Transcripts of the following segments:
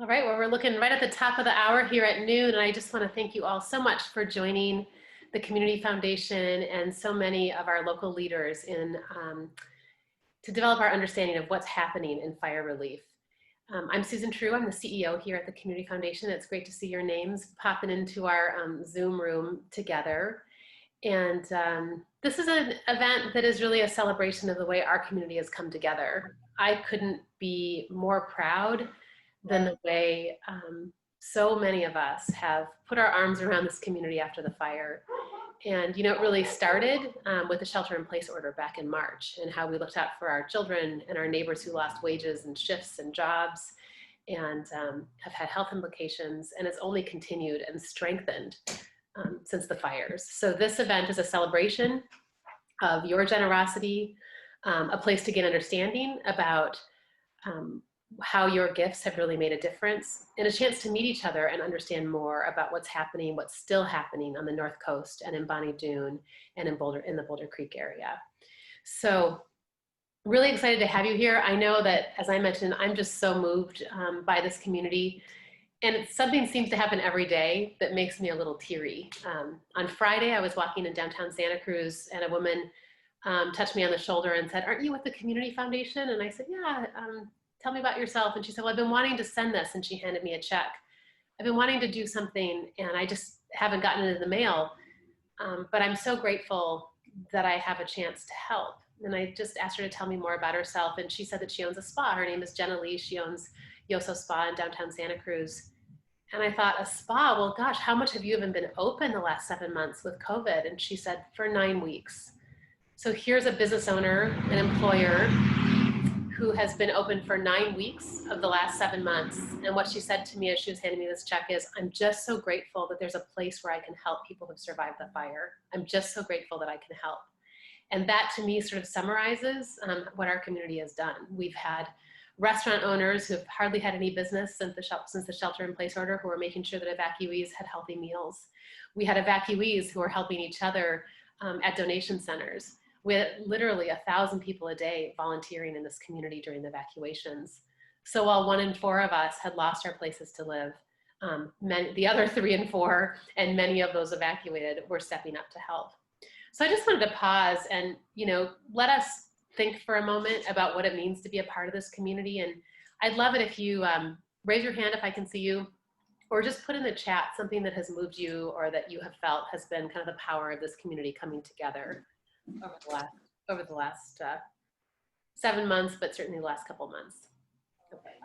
All right, well, we're looking right at the top of the hour here at noon, and I just want to thank you all so much for joining the Community Foundation and so many of our local leaders in to develop our understanding of what's happening in fire relief. I'm Susan True. I'm the CEO here at the Community Foundation. It's great to see your names popping into our Zoom room together. And this is an event that is really a celebration of the way our community has come together. I couldn't be more proud than the way so many of us have put our arms around this community after the fire. And it really started with the shelter-in-place order back in March, and how we looked out for our children and our neighbors who lost wages and shifts and jobs, and have had health implications, and it's only continued and strengthened since the fires. So this event is a celebration of your generosity, a place to get understanding about how your gifts have really made a difference, and a chance to meet each other and understand more about what's happening, what's still happening on the North Coast and in Bonnie Doon and in the Boulder Creek area. So really excited to have you here. I know that, as I mentioned, I'm just so moved by this community, and something seems to happen every day that makes me a little teary. On Friday, I was walking in downtown Santa Cruz, and a woman touched me on the shoulder and said, "Aren't you with the Community Foundation?" And I said, "Yeah, tell me about yourself." And she said, "Well, I've been wanting to send this," and she handed me a check. "I've been wanting to do something, and I just haven't gotten it in the mail, but I'm so grateful that I have a chance to help." And I just asked her to tell me more about herself, and she said that she owns a spa. Her name is Jenna Lee. She owns Yoso Spa in downtown Santa Cruz. And I thought, a spa? Well, gosh, how much have you even been open the last 7 months with COVID? And she said, for 9 weeks. So here's a business owner, an employer, who has been open for 9 weeks of the last 7 months. And what she said to me as she was handing me this check is, "I'm just so grateful that there's a place where I can help people who've survived the fire. I'm just so grateful that I can help." And that, to me, sort of summarizes what our community has done. We've had restaurant owners who have hardly had any business since the shelter-in-place order, who are making sure that evacuees had healthy meals. We had evacuees who are helping each other at donation centers. We had literally 1,000 people a day volunteering in this community during the evacuations. So while 1 in 4 of us had lost our places to live, the other 3 in 4, and many of those evacuated, were stepping up to help. So I just wanted to pause and let us think for a moment about what it means to be a part of this community. And I'd love it if you raise your hand if I can see you, or just put in the chat something that has moved you or that you have felt has been kind of the power of this community coming together over the last 7 months, but certainly the last couple months. Okay.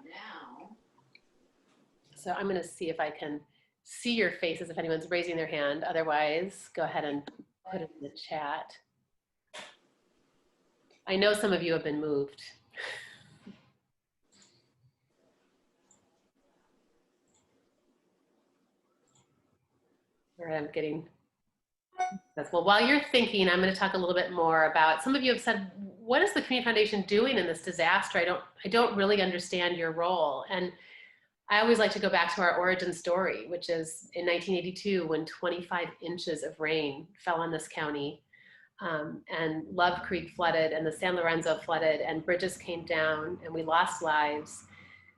So I'm going to see if I can see your faces if anyone's raising their hand. Otherwise, go ahead and put it in the chat. I know some of you have been moved. All right, I'm getting this. Well, while you're thinking, I'm going to talk a little bit more about, some of you have said, what is the Community Foundation doing in this disaster? I don't really understand your role. And I always like to go back to our origin story, which is in 1982, when 25 inches of rain fell on this county, and Love Creek flooded and the San Lorenzo flooded and bridges came down and we lost lives.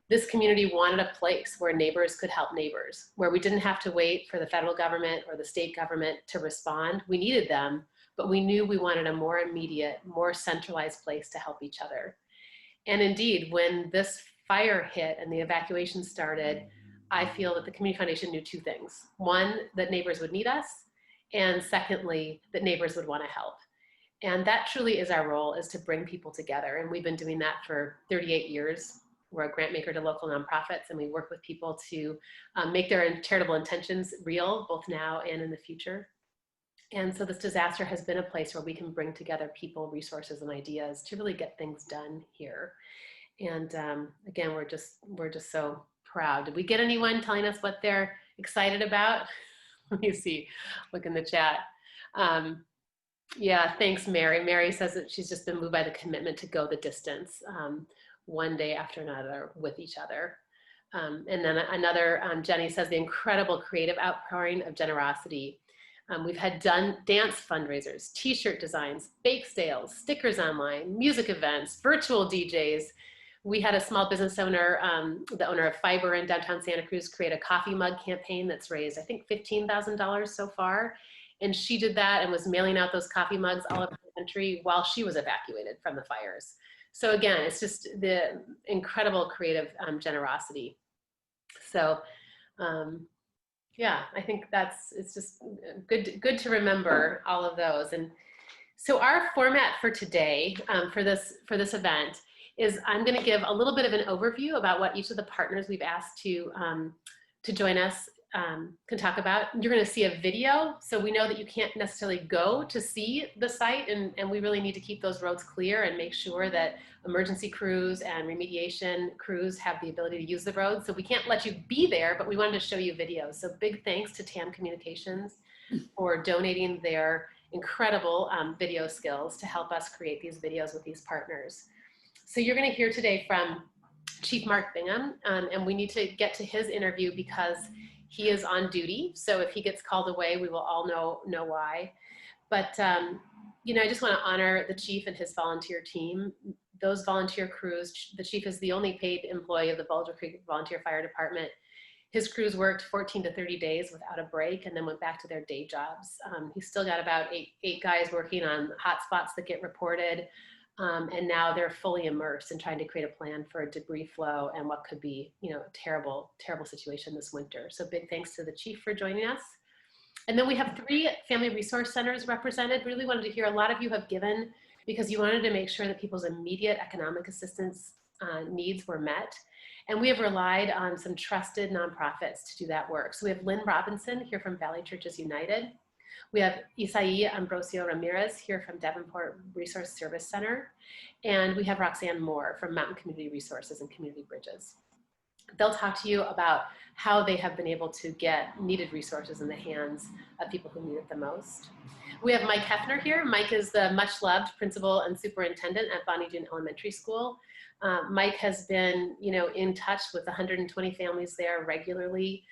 This community wanted a place where neighbors could help neighbors, where we didn't have to wait for the federal government or the state government to respond. We needed them, but we knew we wanted a more immediate, more centralized place to help each other. And indeed, when this fire hit and the evacuation started, I feel that the Community Foundation knew 2 things. One, that neighbors would need us, and secondly, that neighbors would want to help. And that truly is our role, is to bring people together. And we've been doing that for 38 years. We're a grant maker to local nonprofits, and we work with people to make their charitable intentions real, both now and in the future. And so this disaster has been a place where we can bring together people, resources, and ideas to really get things done here. And again, we're just so proud. Did we get anyone telling us what they're excited about? Let me see, look in the chat. Yeah, thanks, Mary. Mary says that she's just been moved by the commitment to go the distance, one day after another with each other. And then another, Jenny says, the incredible creative outpouring of generosity. We've had dance fundraisers, t-shirt designs, bake sales, stickers online, music events, virtual DJs. We had a small business owner, the owner of Fiber in downtown Santa Cruz, create a coffee mug campaign that's raised, I think, $15,000 so far. And she did that and was mailing out those coffee mugs all over the country while she was evacuated from the fires. So again, it's just the incredible creative generosity. So yeah, I think it's just good to remember all of those. And so our format for today, for this event, is I'm going to give a little bit of an overview about what each of the partners we've asked to join us can talk about. You're going to see a video, so we know that you can't necessarily go to see the site, and we really need to keep those roads clear and make sure that emergency crews and remediation crews have the ability to use the roads. So we can't let you be there, but we wanted to show you videos. So big thanks to TAM Communications for donating their incredible video skills to help us create these videos with these partners. So you're going to hear today from Chief Mark Bingham, and we need to get to his interview because he is on duty. So if he gets called away, we will all know why. But you know, I just want to honor the chief and his volunteer team. Those volunteer crews, the chief is the only paid employee of the Boulder Creek Volunteer Fire Department. His crews worked 14 to 30 days without a break and then went back to their day jobs. He's still got about eight guys working on hotspots that get reported. And now they're fully immersed in trying to create a plan for a debris flow and what could be, you know, a terrible, terrible situation this winter. So big thanks to the chief for joining us. And then we have 3 family resource centers represented. Really wanted to hear, a lot of you have given because you wanted to make sure that people's immediate economic assistance needs were met. And we have relied on some trusted nonprofits to do that work. So we have Lynn Robinson here from Valley Churches United. We have Isai Ambrosio Ramirez here from Davenport Resource Service Center. And we have Roxanne Moore from Mountain Community Resources and Community Bridges. They'll talk to you about how they have been able to get needed resources in the hands of people who need it the most. We have Mike Hefner here. Mike is the much loved principal and superintendent at Bonnie Doon Elementary School. Mike has been, you know, in touch with 120 families there regularly,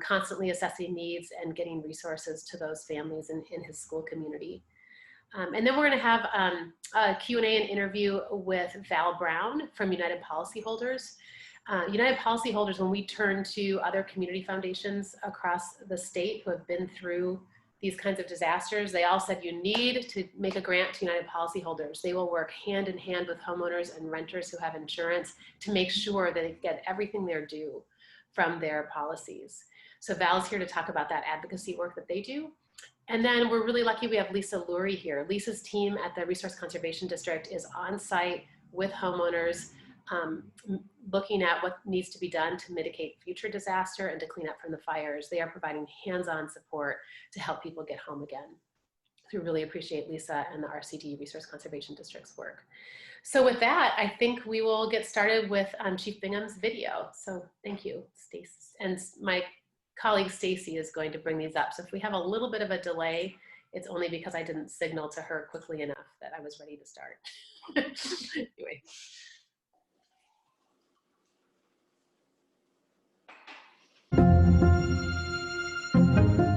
constantly assessing needs and getting resources to those families in his school community. And then we're going to have a Q&A and interview with Val Brown from United Policyholders. United Policyholders, when we turn to other community foundations across the state who have been through these kinds of disasters, they all said you need to make a grant to United Policyholders. They will work hand in hand with homeowners and renters who have insurance to make sure that they get everything they're due from their policies. So Val's here to talk about that advocacy work that they do. And then we're really lucky we have Lisa Lurie here. Lisa's team at the Resource Conservation District is on site with homeowners, looking at what needs to be done to mitigate future disaster and to clean up from the fires. They are providing hands-on support to help people get home again. So we really appreciate Lisa and the RCD Resource Conservation District's work. So with that, I think we will get started with Chief Bingham's video. So thank you, Stacy. And my colleague Stacy is going to bring these up. So if we have a little bit of a delay, it's only because I didn't signal to her quickly enough that I was ready to start. Anyway.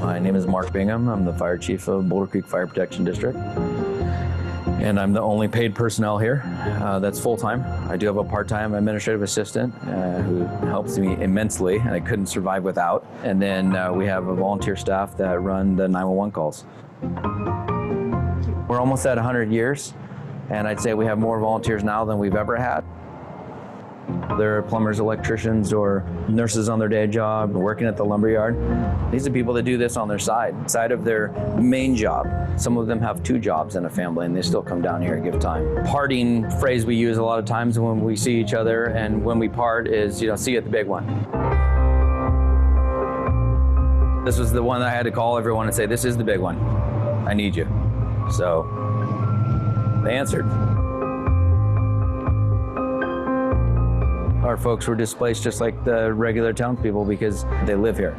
My name is Mark Bingham. I'm the fire chief of Boulder Creek Fire Protection District. And I'm the only paid personnel here that's full-time. I do have a part-time administrative assistant who helps me immensely, and I couldn't survive without. And then we have a volunteer staff that run the 911 calls. We're almost at 100 years, and I'd say we have more volunteers now than we've ever had. There are plumbers, electricians, or nurses on their day job, working at the lumberyard. These are people that do this on their side of their main job. Some of them have 2 jobs in a family, and they still come down here and give time. Parting phrase we use a lot of times when we see each other and when we part is, you know, see you at the big one. This was the one that I had to call everyone and say, this is the big one. I need you. So they answered. Our folks were displaced just like the regular townspeople because they live here.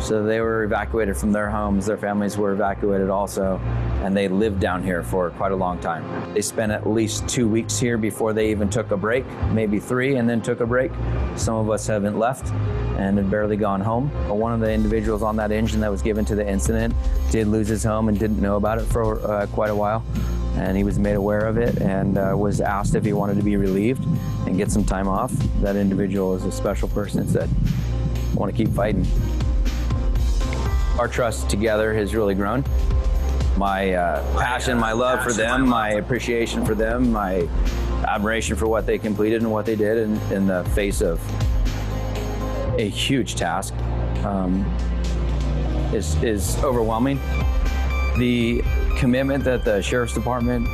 So they were evacuated from their homes, their families were evacuated also, and they lived down here for quite a long time. They spent at least 2 weeks here before they even took a break, maybe 3, and then took a break. Some of us haven't left and had barely gone home. But one of the individuals on that engine that was given to the incident did lose his home and didn't know about it for quite a while. and he was made aware of it and was asked if he wanted to be relieved and get some time off. That individual is a special person and said, I want to keep fighting. Our trust together has really grown. My passion, my love for them, my appreciation for them, my admiration for what they completed and what they did in the face of a huge task is overwhelming. The commitment that the Sheriff's Department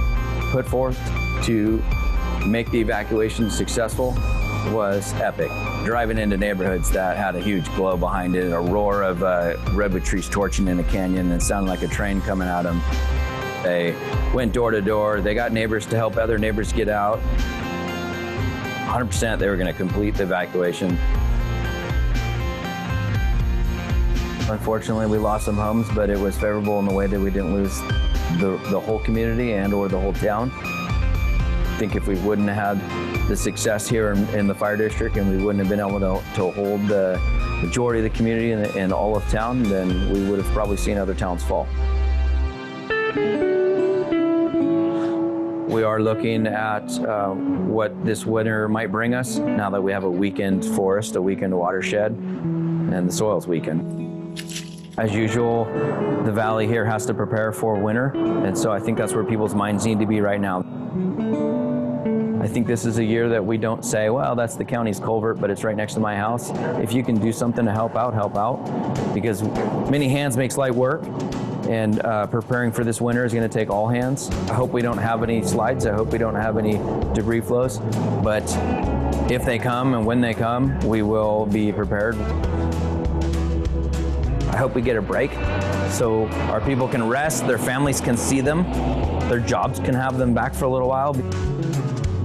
put forth to make the evacuation successful was epic. Driving into neighborhoods that had a huge glow behind it, a roar of redwood trees torching in a canyon, and sounded like a train coming at them. They went door to door. They got neighbors to help other neighbors get out. 100% they were going to complete the evacuation. Unfortunately, we lost some homes, but it was favorable in the way that we didn't lose the whole community and or the whole town. I think if we wouldn't have had the success here in the fire district and we wouldn't have been able to hold the majority of the community and all of town, then we would have probably seen other towns fall. We are looking at what this winter might bring us now that we have a weakened forest, a weakened watershed, and the soils weakened. As usual, the valley here has to prepare for winter, and so I think that's where people's minds need to be right now. I think this is a year that we don't say, well, that's the county's culvert, but it's right next to my house. If you can do something to help out, because many hands makes light work, and preparing for this winter is going to take all hands. I hope we don't have any slides. I hope we don't have any debris flows, but if they come and when they come, we will be prepared. I hope we get a break so our people can rest, their families can see them, their jobs can have them back for a little while.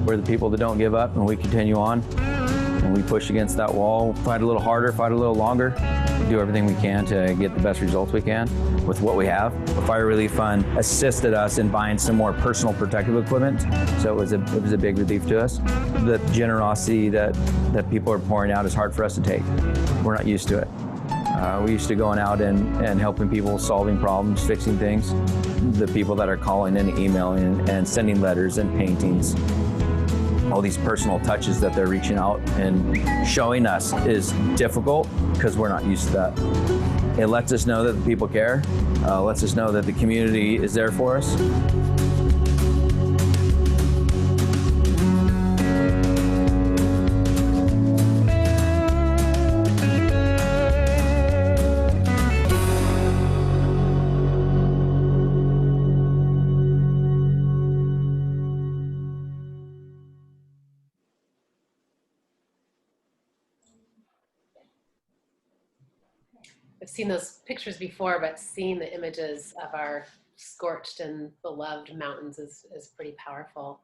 We're the people that don't give up, and we continue on, and we push against that wall, fight a little harder, fight a little longer, do everything we can to get the best results we can with what we have. The Fire Relief Fund assisted us in buying some more personal protective equipment, so it was a big relief to us. The generosity that people are pouring out is hard for us to take. We're not used to it. We used to going out and helping people, solving problems, fixing things. The people that are calling and emailing and sending letters and paintings, all these personal touches that they're reaching out and showing us is difficult because we're not used to that. It lets us know that the people care, lets us know that the community is there for us. I've seen those pictures before, but seeing the images of our scorched and beloved mountains is pretty powerful.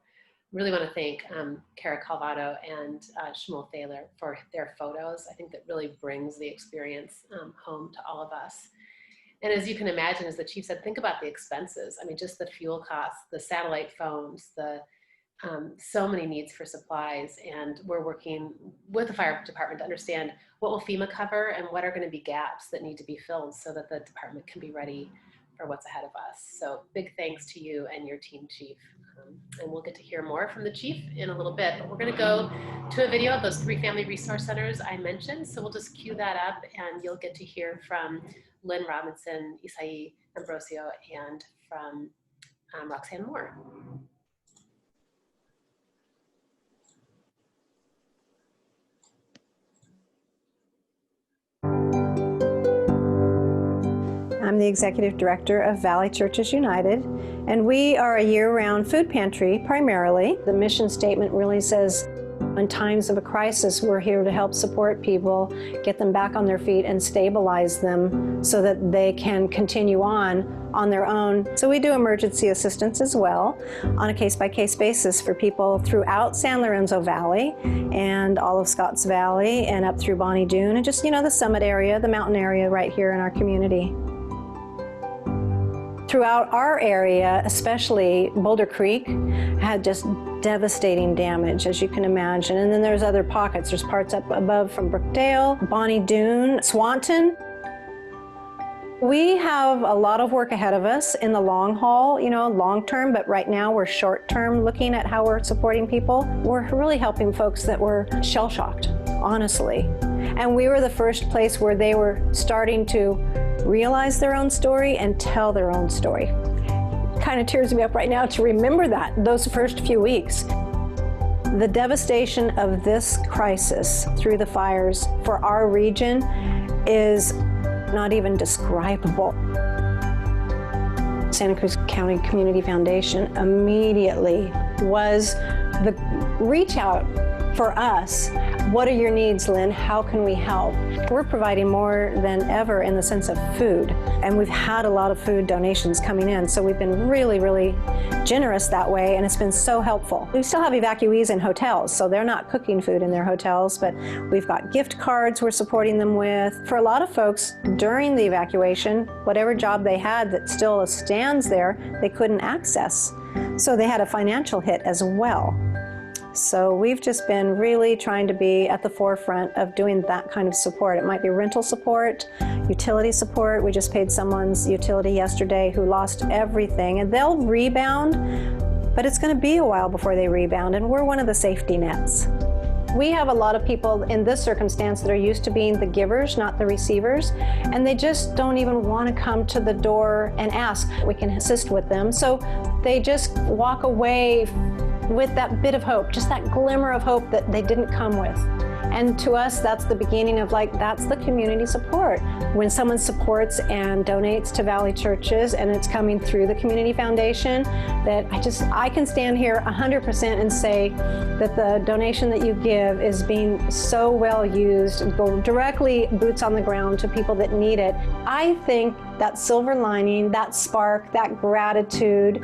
Really want to thank Kara Calvato and Shmuel Thaler for their photos. I think that really brings the experience home to all of us. And as you can imagine, as the chief said, think about the expenses. I mean, just the fuel costs, the satellite phones, so many needs for supplies, and we're working with the fire department to understand what will FEMA cover and what are going to be gaps that need to be filled so that the department can be ready for what's ahead of us. So big thanks to you and your team, Chief. And we'll get to hear more from the chief in a little bit, but we're going to go to a video of those 3 family resource centers I mentioned. So we'll just cue that up and you'll get to hear from Lynn Robinson, Isai Ambrosio, and from Roxanne Moore. I'm the Executive Director of Valley Churches United, and we are a year-round food pantry primarily. The mission statement really says, in times of a crisis, we're here to help support people, get them back on their feet and stabilize them so that they can continue on their own. So we do emergency assistance as well on a case-by-case basis for people throughout San Lorenzo Valley and all of Scotts Valley and up through Bonnie Doon and just, the summit area, the mountain area right here in our community. Throughout our area, especially Boulder Creek, had just devastating damage, as you can imagine. And then there's other pockets. There's parts up above from Brookdale, Bonnie Doon, Swanton. We have a lot of work ahead of us in the long haul, long term, but right now we're short term looking at how we're supporting people. We're really helping folks that were shell-shocked, honestly. And we were the first place where they were starting to realize their own story and tell their own story. Kind of tears me up right now to remember those first few weeks. The devastation of this crisis through the fires for our region is not even describable. Santa Cruz County Community Foundation immediately was the reach out for us. What are your needs, Lynn? How can we help? We're providing more than ever in the sense of food, and we've had a lot of food donations coming in, so we've been really, really generous that way, and it's been so helpful. We still have evacuees in hotels, so they're not cooking food in their hotels, but we've got gift cards we're supporting them with. For a lot of folks, during the evacuation, whatever job they had that still stands there, they couldn't access. So they had a financial hit as well. So we've just been really trying to be at the forefront of doing that kind of support. It might be rental support, utility support. We just paid someone's utility yesterday who lost everything, and they'll rebound, but it's going to be a while before they rebound, and we're one of the safety nets. We have a lot of people in this circumstance that are used to being the givers, not the receivers, and they just don't even want to come to the door and ask. We can assist with them, so they just walk away with that bit of hope, just that glimmer of hope that they didn't come with. And to us, that's the beginning of that's the community support. When someone supports and donates to Valley Churches and it's coming through the Community Foundation, that I can stand here 100% and say that the donation that you give is being so well used, go directly boots on the ground to people that need it. I think that silver lining, that spark, that gratitude,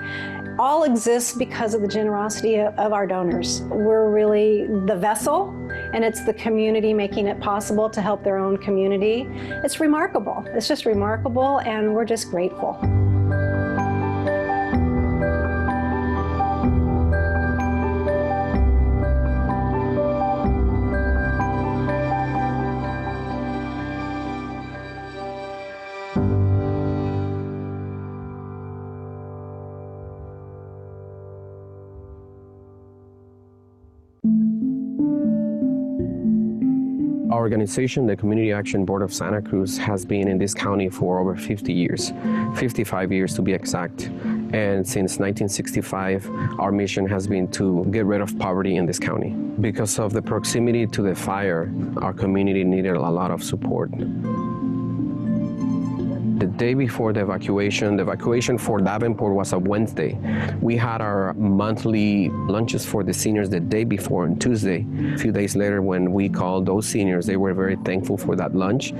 all exists because of the generosity of our donors. We're really the vessel, and it's the community making it possible to help their own community. It's remarkable. It's just remarkable, and we're just grateful. Our organization, the Community Action Board of Santa Cruz, has been in this county for over 50 years, 55 years to be exact. And since 1965, our mission has been to get rid of poverty in this county. Because of the proximity to the fire, our community needed a lot of support. The day before the evacuation for Davenport was a Wednesday. We had our monthly lunches for the seniors the day before on Tuesday. A few days later, when we called those seniors, they were very thankful for that lunch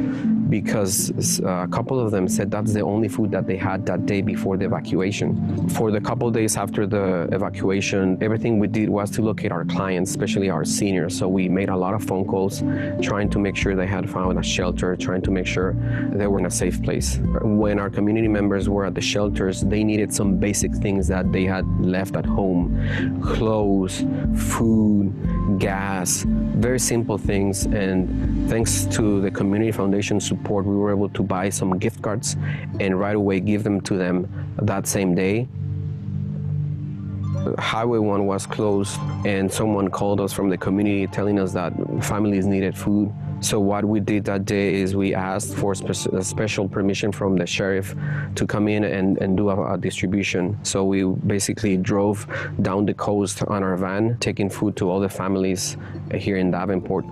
because a couple of them said that's the only food that they had that day before the evacuation. For the couple days after the evacuation, everything we did was to locate our clients, especially our seniors. So we made a lot of phone calls, trying to make sure they had found a shelter, trying to make sure they were in a safe place. When our community members were at the shelters, they needed some basic things that they had left at home. Clothes, food, gas, very simple things. And thanks to the Community Foundation support, we were able to buy some gift cards and right away give them to them that same day. Highway 1 was closed and someone called us from the community telling us that families needed food. So what we did that day is we asked for special permission from the sheriff to come in and do a distribution. So we basically drove down the coast on our van, taking food to all the families here in Davenport.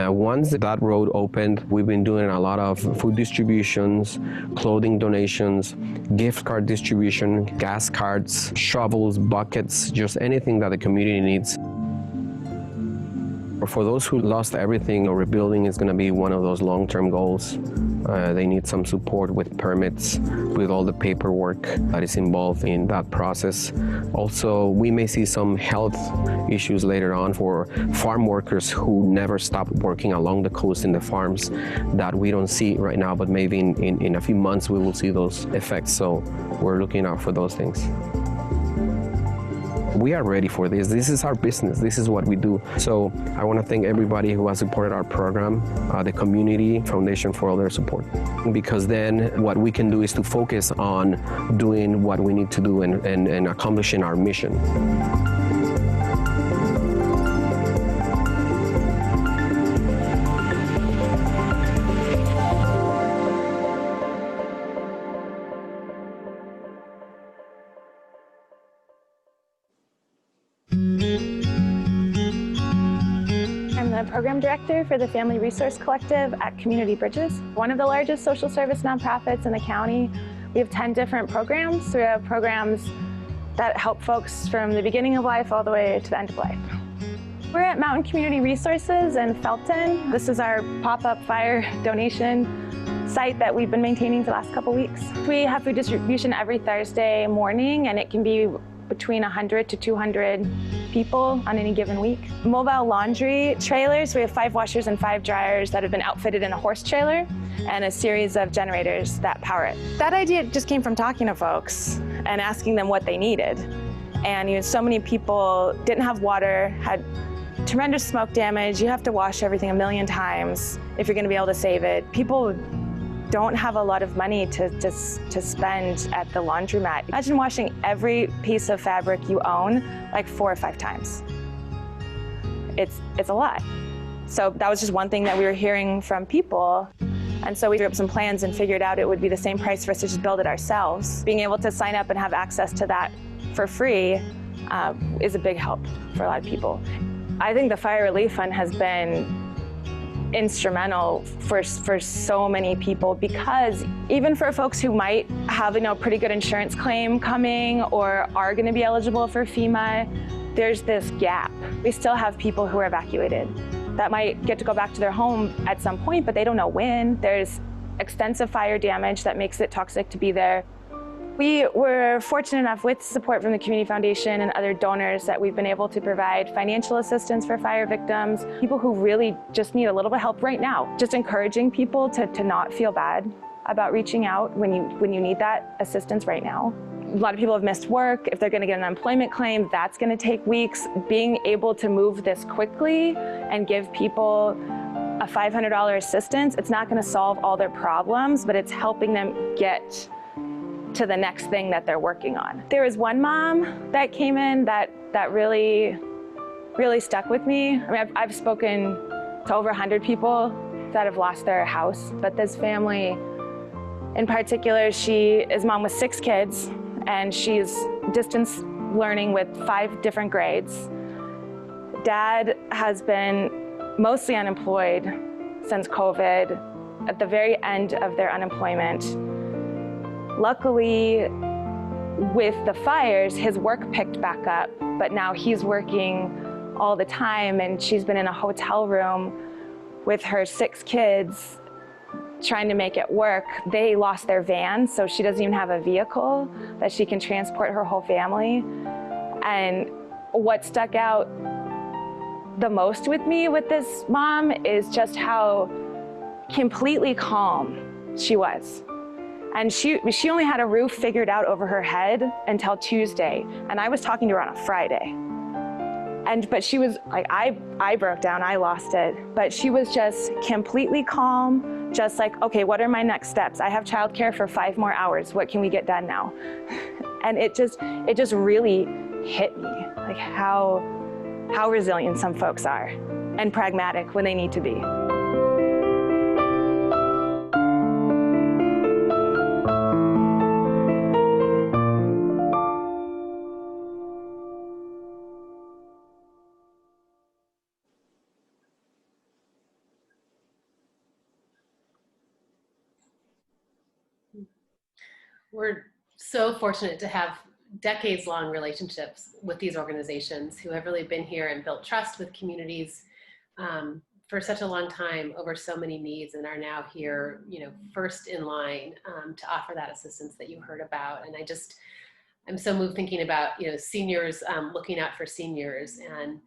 Once that road opened, we've been doing a lot of food distributions, clothing donations, gift card distribution, gas cards, shovels, buckets, just anything that the community needs. For those who lost everything, rebuilding is going to be one of those long-term goals. They need some support with permits, with all the paperwork that is involved in that process. Also, we may see some health issues later on for farm workers who never stop working along the coast in the farms that we don't see right now, but maybe in a few months we will see those effects. So we're looking out for those things. we are ready for this. This is our business. This is what we do. So I want to thank everybody who has supported our program, the community, foundation for all their support. Because then what we can do is to focus on doing what we need to do and accomplishing our mission. I'm the program director for the Family Resource Collective at Community Bridges, one of the largest social service nonprofits in the county. We have 10 different programs. We have programs that help folks from the beginning of life all the way to the end of life. We're at Mountain Community Resources in Felton. This is our pop-up fire donation site that we've been maintaining for the last couple weeks. We have food distribution every Thursday morning, and it can be between 100 to 200 people on any given week. Mobile laundry trailers, we have 5 washers and 5 dryers that have been outfitted in a horse trailer and a series of generators that power it. That idea just came from talking to folks and asking them what they needed. And so many people didn't have water, had tremendous smoke damage. You have to wash everything a million times if you're gonna be able to save it. People don't have a lot of money to spend at the laundromat. Imagine washing every piece of fabric you own like 4 or 5 times. It's a lot. So that was just one thing that we were hearing from people. And so we drew up some plans and figured out it would be the same price for us to just build it ourselves. Being able to sign up and have access to that for free is a big help for a lot of people. I think the Fire Relief Fund has been instrumental for so many people, because even for folks who might have pretty good insurance claim coming or are going to be eligible for FEMA, there's this gap. We still have people who are evacuated that might get to go back to their home at some point, but they don't know when. There's extensive fire damage that makes it toxic to be there. We were fortunate enough, with support from the Community Foundation and other donors, that we've been able to provide financial assistance for fire victims, people who really just need a little bit of help right now. Just encouraging people to not feel bad about reaching out when you need that assistance right now. A lot of people have missed work. If they're going to get an unemployment claim, that's going to take weeks. Being able to move this quickly and give people a $500 assistance, it's not going to solve all their problems, but it's helping them get to the next thing that they're working on. There was one mom that came in that really stuck with me. I mean, I've spoken to over 100 people that have lost their house, but this family in particular, she is mom with 6 kids, and she's distance learning with 5 different grades. Dad has been mostly unemployed since COVID, at the very end of their unemployment. Luckily, with the fires, his work picked back up, but now he's working all the time, and she's been in a hotel room with her 6 kids trying to make it work. They lost their van, so she doesn't even have a vehicle that she can transport her whole family. And what stuck out the most with me with this mom is just how completely calm she was. And she only had a roof figured out over her head until Tuesday, and I was talking to her on a Friday. But she was like, I broke down, I lost it. But she was just completely calm, just like, okay, what are my next steps? I have childcare for 5 more hours. What can we get done now? And it just really hit me, like how resilient some folks are and pragmatic when they need to be. We're so fortunate to have decades-long relationships with these organizations who have really been here and built trust with communities for such a long time over so many needs, and are now here, first in line to offer that assistance that you heard about. And I'm so moved thinking about, seniors looking out for seniors, and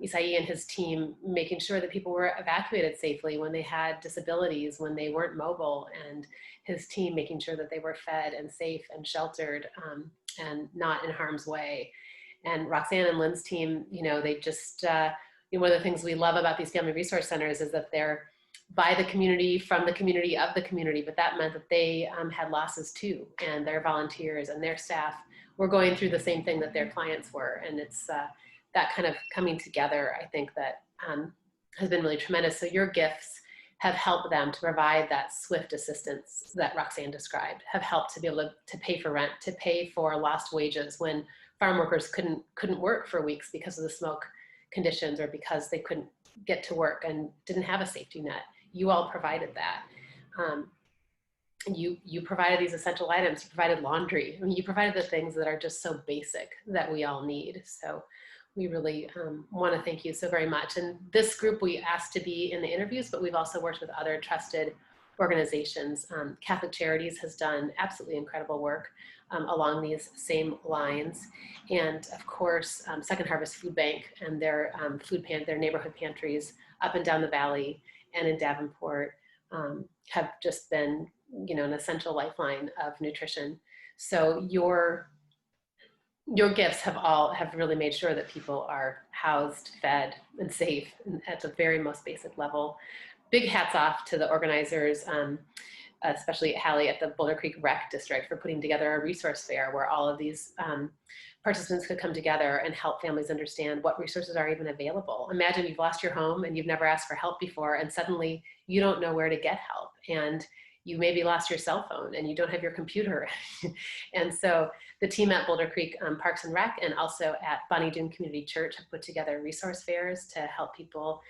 Isai and his team making sure that people were evacuated safely when they had disabilities, when they weren't mobile, and his team making sure that they were fed and safe and sheltered and not in harm's way. And Roxanne and Lynn's team, they just, one of the things we love about these family resource centers is that they're by the community, from the community, of the community, but that meant that they had losses too, and their volunteers and their staff were going through the same thing that their clients were. And it's that kind of coming together, I think, that has been really tremendous. So your gifts have helped them to provide that swift assistance that Roxanne described, have helped to be able to pay for rent, to pay for lost wages when farm workers couldn't work for weeks because of the smoke conditions or because they couldn't get to work and didn't have a safety net. You all provided that. You provided these essential items, you provided laundry. I mean, you provided the things that are just so basic that we all need. So we really want to thank you so very much. And this group we asked to be in the interviews, but we've also worked with other trusted organizations. Catholic Charities has done absolutely incredible work along these same lines. And of course, Second Harvest Food Bank and their their neighborhood pantries up and down the valley and in Davenport have just been, an essential lifeline of nutrition. So your gifts have really made sure that people are housed, fed, and safe at the very most basic level. Big hats off to the organizers, especially Hallie at the Boulder Creek Rec District, for putting together a resource fair where all of these participants could come together and help families understand what resources are even available. Imagine you've lost your home and you've never asked for help before, and suddenly you don't know where to get help. And you maybe lost your cell phone and you don't have your computer. And so the team at Boulder Creek Parks and Rec and also at Bonnie Doon Community Church have put together resource fairs to help people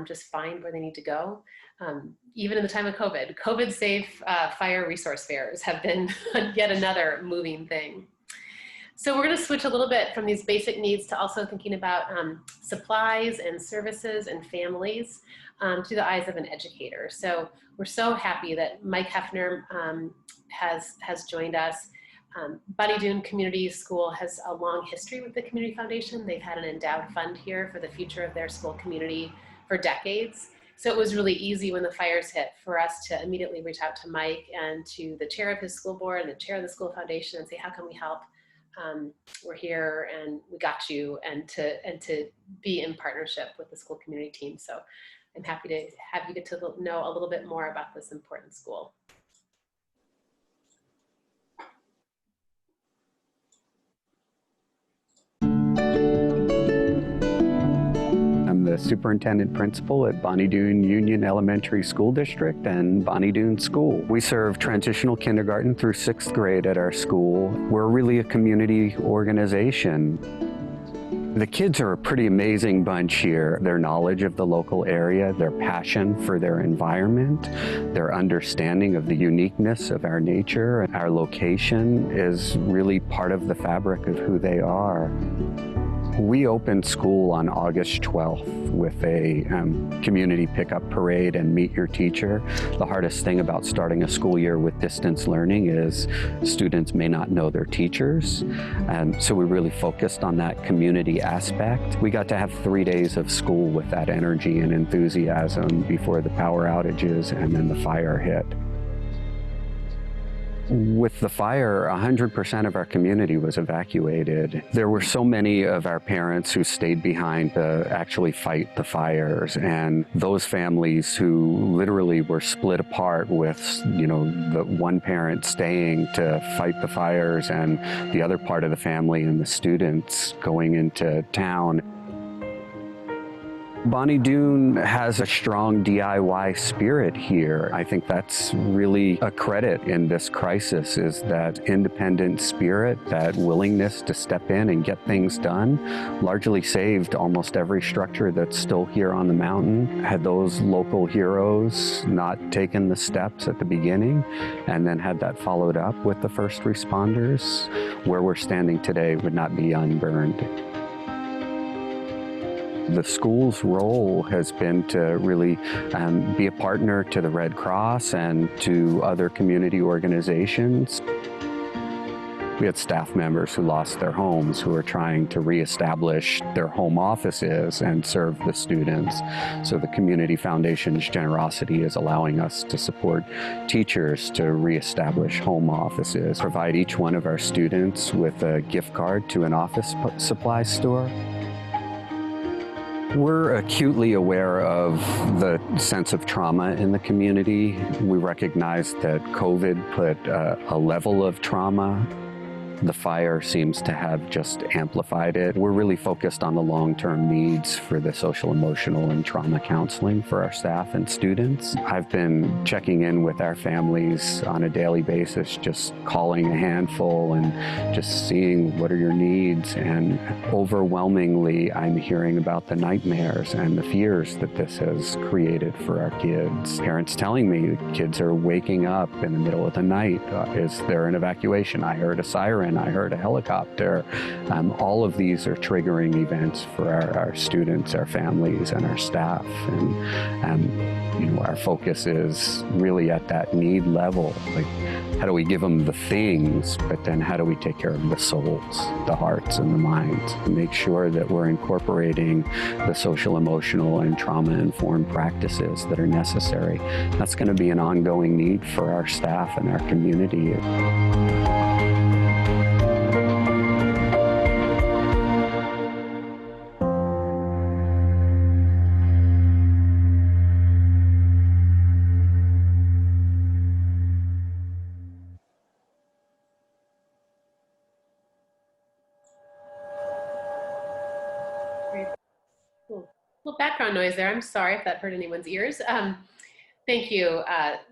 just find where they need to go. Even in the time of COVID safe fire resource fairs have been yet another moving thing. So we're going to switch a little bit from these basic needs to also thinking about supplies and services and families through the eyes of an educator. So we're so happy that Mike Hefner has joined us. Bonnie Doon Community School has a long history with the Community Foundation. They've had an endowed fund here for the future of their school community for decades. So it was really easy when the fires hit for us to immediately reach out to Mike and to the chair of his school board and the chair of the school foundation and say, how can we help? We're here and we got you, and to be in partnership with the school community team. So I'm happy to have you get to know a little bit more about this important school. I'm the superintendent principal at Bonnie Doon Union Elementary School District and Bonnie Doon School. We serve transitional kindergarten through 6th grade at our school. We're really a community organization. The kids are a pretty amazing bunch here. Their knowledge of the local area, their passion for their environment, their understanding of the uniqueness of our nature and our location is really part of the fabric of who they are. We opened school on August 12th with a community pickup parade and meet your teacher. The hardest thing about starting a school year with distance learning is students may not know their teachers. So we really focused on that community aspect. We got to have 3 days of school with that energy and enthusiasm before the power outages and then the fire hit. With the fire, 100% of our community was evacuated. There were so many of our parents who stayed behind to actually fight the fires, and those families who literally were split apart with, the one parent staying to fight the fires and the other part of the family and the students going into town. Bonnie Doon has a strong DIY spirit here. I think that's really a credit in this crisis, is that independent spirit, that willingness to step in and get things done, largely saved almost every structure that's still here on the mountain. Had those local heroes not taken the steps at the beginning and then had that followed up with the first responders, where we're standing today would not be unburned. The school's role has been to really be a partner to the Red Cross and to other community organizations. We had staff members who lost their homes who are trying to reestablish their home offices and serve the students. So the Community Foundation's generosity is allowing us to support teachers to reestablish home offices, provide each one of our students with a gift card to an office supply store. We're acutely aware of the sense of trauma in the community. We recognize that COVID put a level of trauma. The fire seems to have just amplified it. We're really focused on the long-term needs for the social, emotional, and trauma counseling for our staff and students. I've been checking in with our families on a daily basis, just calling a handful and just seeing what are your needs. And overwhelmingly, I'm hearing about the nightmares and the fears that this has created for our kids. Parents telling me kids are waking up in the middle of the night. Is there an evacuation? I heard a siren. I heard a helicopter. All of these are triggering events for our students, our families, and our staff. And you know, our focus is really at that need level. Like, how do we give them the things, but then how do we take care of the souls, the hearts, and the minds, and make sure that we're incorporating the social, emotional, and trauma-informed practices that are necessary. That's going to be an ongoing need for our staff and our community. Little background noise there. I'm sorry if that hurt anyone's ears. Thank you,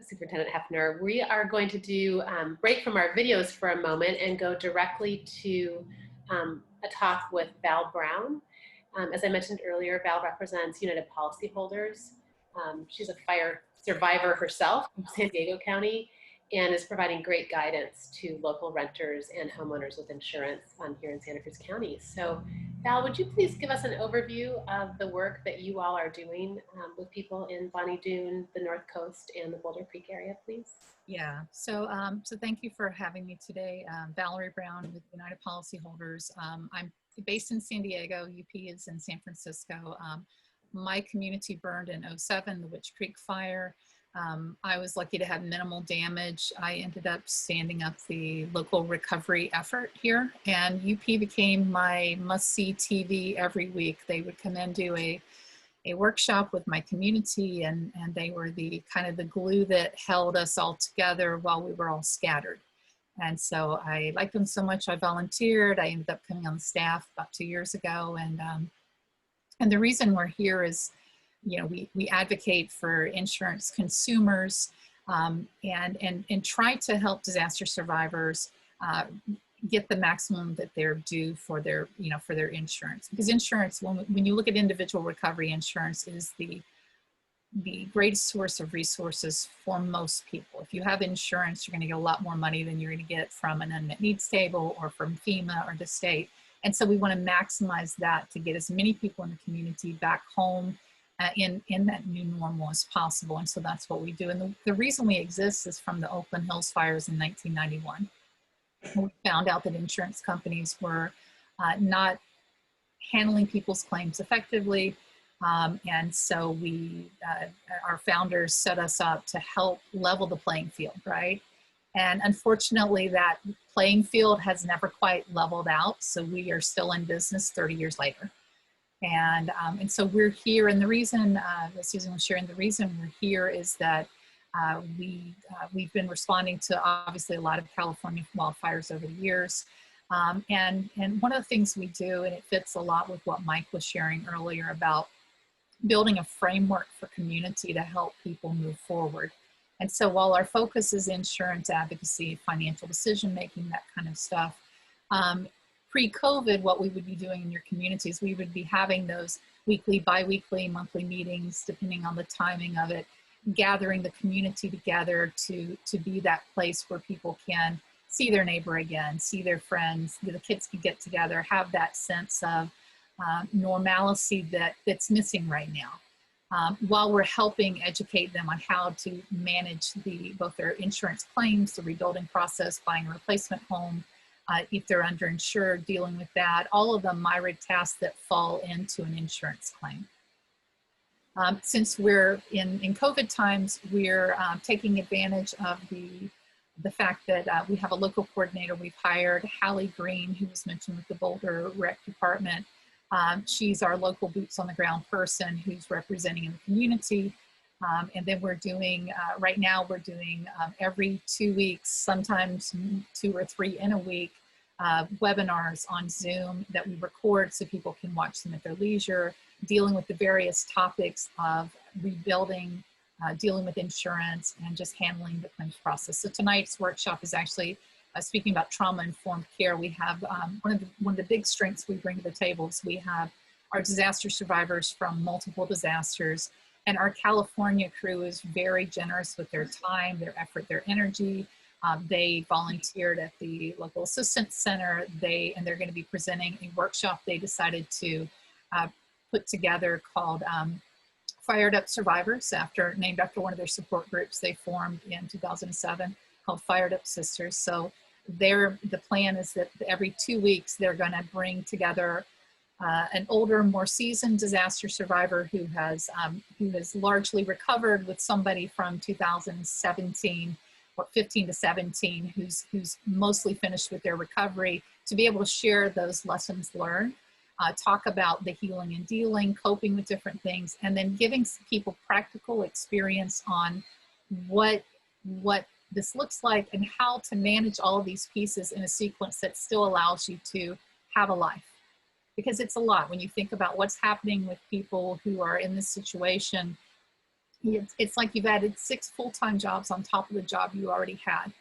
Superintendent Hefner. We are going to do break from our videos for a moment and go directly to a talk with Val Brown. As I mentioned earlier, Val represents United Policyholders. She's a fire survivor herself from San Diego County and is providing great guidance to local renters and homeowners with insurance here in Santa Cruz County. So Val, would you please give us an overview of the work that you all are doing with people in Bonnie Doon, the North Coast, and the Boulder Creek area, please? Yeah, so thank you for having me today. Valerie Brown with United Policyholders. I'm based in San Diego, UP is in San Francisco. My community burned in '07, the Witch Creek fire. I was lucky to have minimal damage. I ended up standing up the local recovery effort here, and UP became my must-see TV every week. They would come in, do a workshop with my community, and they were the kind of the glue that held us all together while we were all scattered. And so I liked them so much, I volunteered. I ended up coming on the staff about 2 years ago, and the reason we're here is, you know, we advocate for insurance consumers and try to help disaster survivors get the maximum that they're due for their, you know, for their insurance. Because insurance, when you look at individual recovery, insurance is the greatest source of resources for most people. If you have insurance, you're going to get a lot more money than you're going to get from an unmet needs table or from FEMA or the state. And so we want to maximize that to get as many people in the community back home in that new normal as possible. And so that's what we do. And the reason we exist is from the Oakland Hills fires in 1991. We found out that insurance companies were not handling people's claims effectively. And so our founders set us up to help level the playing field, right? And unfortunately, that playing field has never quite leveled out. So we are still in business 30 years later. And so we're here, and the reason that Susan was sharing, the reason we're here is that we've been responding to obviously a lot of California wildfires over the years. And one of the things we do, and it fits a lot with what Mike was sharing earlier about building a framework for community to help people move forward. And so while our focus is insurance advocacy, financial decision-making, that kind of stuff, pre-COVID, what we would be doing in your communities, we would be having those weekly, bi-weekly, monthly meetings, depending on the timing of it, gathering the community together to be that place where people can see their neighbor again, see their friends, the kids can get together, have that sense of normalcy that's missing right now. While we're helping educate them on how to manage both their insurance claims, the rebuilding process, buying a replacement home, if they're underinsured, dealing with that, all of the myriad tasks that fall into an insurance claim. Since we're in COVID times, we're taking advantage of the fact that we have a local coordinator. We've hired Hallie Green, who was mentioned with the Boulder Rec Department. She's our local boots on the ground person who's representing in the community. And then we're doing, right now we're doing every 2 weeks, sometimes 2 or 3 in a week, webinars on Zoom that we record so people can watch them at their leisure, dealing with the various topics of rebuilding, dealing with insurance, and just handling the claims process. So tonight's workshop is actually speaking about trauma-informed care. We have one of the big strengths we bring to the table is we have our disaster survivors from multiple disasters, and our California crew is very generous with their time, their effort, their energy. They volunteered at the local assistance center. And they're going to be presenting a workshop they decided to put together called Fired Up Survivors, named after one of their support groups they formed in 2007 called Fired Up Sisters. So the plan is that every 2 weeks they're going to bring together an older, more seasoned disaster survivor who has largely recovered with somebody from 2017 or 15 to 17 who's mostly finished with their recovery, to be able to share those lessons learned, talk about the healing and dealing, coping with different things, and then giving people practical experience on what this looks like and how to manage all of these pieces in a sequence that still allows you to have a life. Because it's a lot when you think about what's happening with people who are in this situation. It's like you've added 6 full-time jobs on top of the job you already had.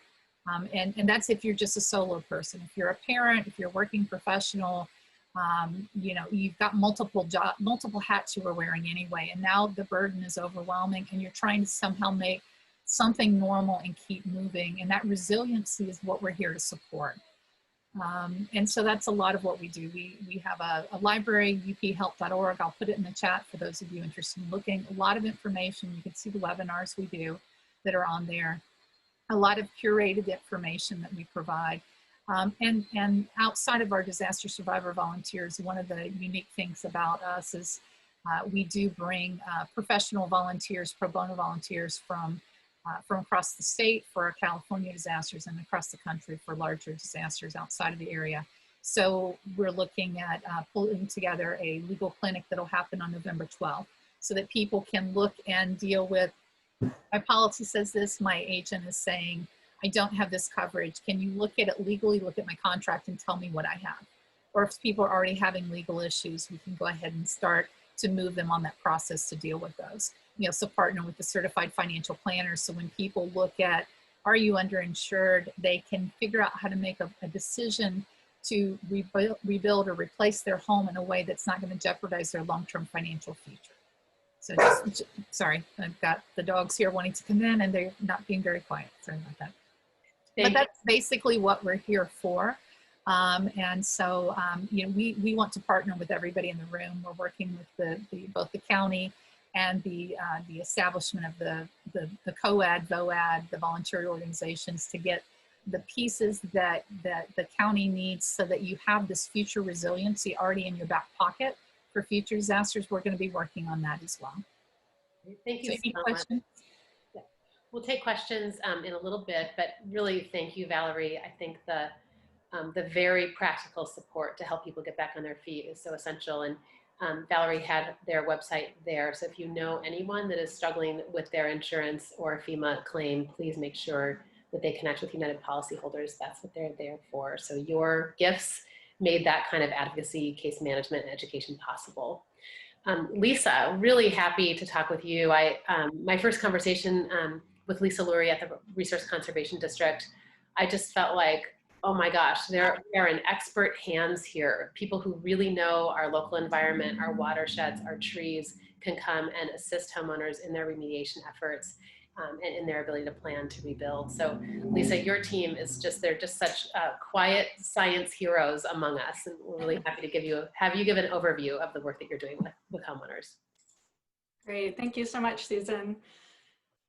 And that's if you're just a solo person. If you're a parent, if you're a working professional, you know, you've got multiple hats you were wearing anyway. And now the burden is overwhelming and you're trying to somehow make something normal and keep moving. And that resiliency is what we're here to support. And so that's a lot of what we do. We have a library, uphelp.org. I'll put it in the chat for those of you interested in looking. A lot of information. You can see the webinars we do that are on there. A lot of curated information that we provide. And outside of our disaster survivor volunteers, one of the unique things about us is we do bring professional volunteers, pro bono volunteers from across the state for our California disasters and across the country for larger disasters outside of the area. So we're looking at pulling together a legal clinic that'll happen on November 12th so that people can look and deal with, my policy says this, my agent is saying, I don't have this coverage. Can you look at it legally, look at my contract and tell me what I have? Or if people are already having legal issues, we can go ahead and start to move them on that process to deal with those. You know, so partner with the certified financial planners. So when people look at, are you underinsured, they can figure out how to make a decision to rebuild or replace their home in a way that's not going to jeopardize their long-term financial future. So just, sorry, I've got the dogs here wanting to come in and they're not being very quiet. Sorry about that. But that's basically what we're here for. And so, you know, we want to partner with everybody in the room. We're working with both the county and the establishment of the COAD, VOAD, the voluntary organizations to get the pieces that the county needs so that you have this future resiliency already in your back pocket for future disasters. We're going to be working on that as well. Thank you so much. Yeah. We'll take questions in a little bit, but really thank you, Valerie. I think the very practical support to help people get back on their feet is so essential. And Valerie had their website there. So if you know anyone that is struggling with their insurance or a FEMA claim, please make sure that they connect with United policyholders. That's what they're there for. So your gifts made that kind of advocacy, case management, and education possible. Lisa, really happy to talk with you. My first conversation with Lisa Lurie at the Resource Conservation District, I just felt like, oh my gosh, there are in expert hands here. People who really know our local environment, our watersheds, our trees, can come and assist homeowners in their remediation efforts and in their ability to plan to rebuild. So Lisa, your team is they're just such quiet science heroes among us. And we're really happy to have you give an overview of the work that you're doing with homeowners. Great, thank you so much, Susan.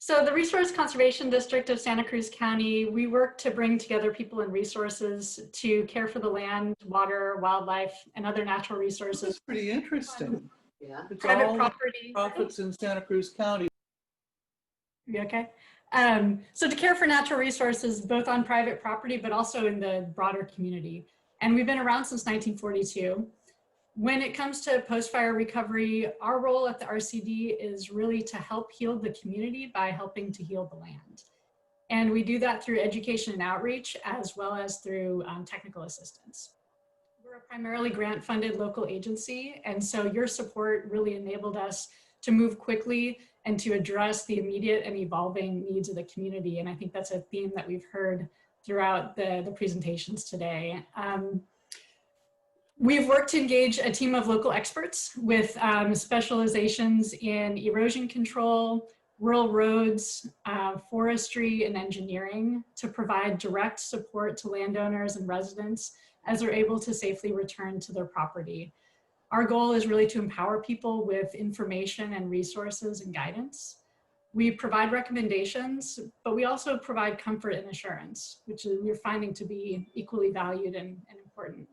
So the Resource Conservation District of Santa Cruz County, we work to bring together people and resources to care for the land, water, wildlife, and other natural resources. That's pretty interesting. Yeah. It's Private all property. profits in Santa Cruz County. You okay? So to care for natural resources, both on private property, but also in the broader community. And we've been around since 1942. When it comes to post-fire recovery, our role at the RCD is really to help heal the community by helping to heal the land. And we do that through education and outreach, as well as through technical assistance. We're a primarily grant-funded local agency, and so your support really enabled us to move quickly and to address the immediate and evolving needs of the community. And I think that's a theme that we've heard throughout the presentations today. We've worked to engage a team of local experts with specializations in erosion control, rural roads, forestry, and engineering to provide direct support to landowners and residents as they're able to safely return to their property. Our goal is really to empower people with information and resources and guidance. We provide recommendations, but we also provide comfort and assurance, which we're finding to be equally valued and important.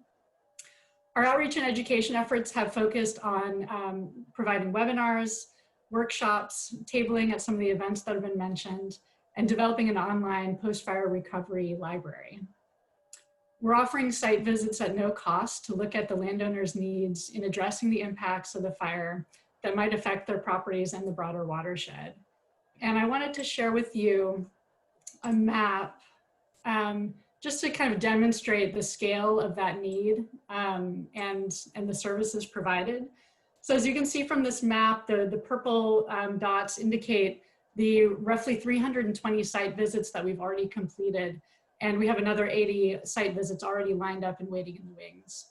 Our outreach and education efforts have focused on providing webinars, workshops, tabling at some of the events that have been mentioned, and developing an online post-fire recovery library. We're offering site visits at no cost to look at the landowners' needs in addressing the impacts of the fire that might affect their properties and the broader watershed. And I wanted to share with you a map just to kind of demonstrate the scale of that need and the services provided. So as you can see from this map, the purple dots indicate the roughly 320 site visits that we've already completed. And we have another 80 site visits already lined up and waiting in the wings.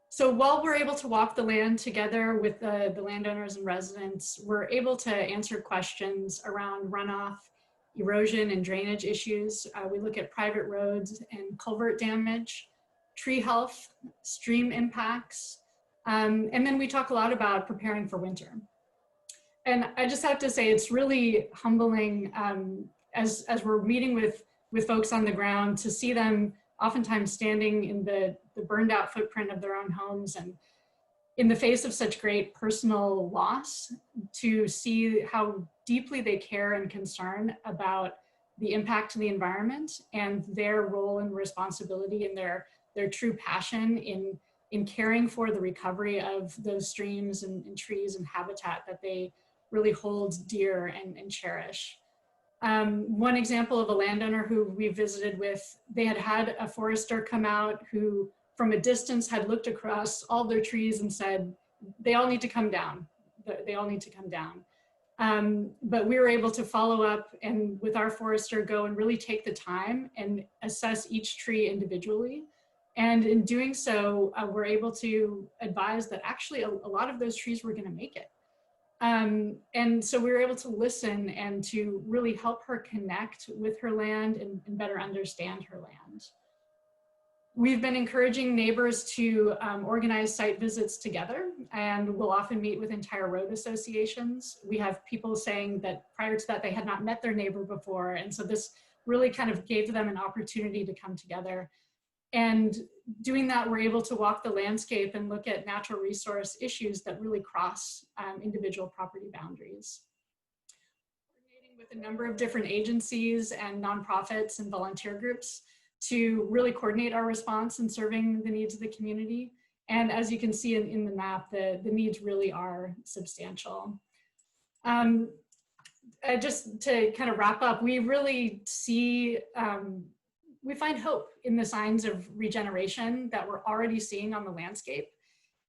So while we're able to walk the land together with the landowners and residents, we're able to answer questions around runoff, erosion and drainage issues. We look at private roads and culvert damage, tree health, stream impacts, and then we talk a lot about preparing for winter. And I just have to say, it's really humbling as we're meeting with folks on the ground to see them oftentimes standing in the burned out footprint of their own homes and in the face of such great personal loss, to see how deeply they care and concern about the impact to the environment and their role and responsibility and their true passion in caring for the recovery of those streams and trees and habitat that they really hold dear and cherish. One example of a landowner who we visited with, they had a forester come out who from a distance had looked across all their trees and said, they all need to come down. They all need to come down. But we were able to follow up and with our forester go and really take the time and assess each tree individually. And in doing so, we're able to advise that actually a lot of those trees were gonna make it. And so we were able to listen and to really help her connect with her land and better understand her land. We've been encouraging neighbors to organize site visits together, and we'll often meet with entire road associations. We have people saying that prior to that, they had not met their neighbor before. And so this really kind of gave them an opportunity to come together. And doing that, we're able to walk the landscape and look at natural resource issues that really cross individual property boundaries. Coordinating with a number of different agencies and nonprofits and volunteer groups to really coordinate our response in serving the needs of the community. And as you can see in the map, the needs really are substantial. Just to kind of wrap up, we really see, we find hope in the signs of regeneration that we're already seeing on the landscape.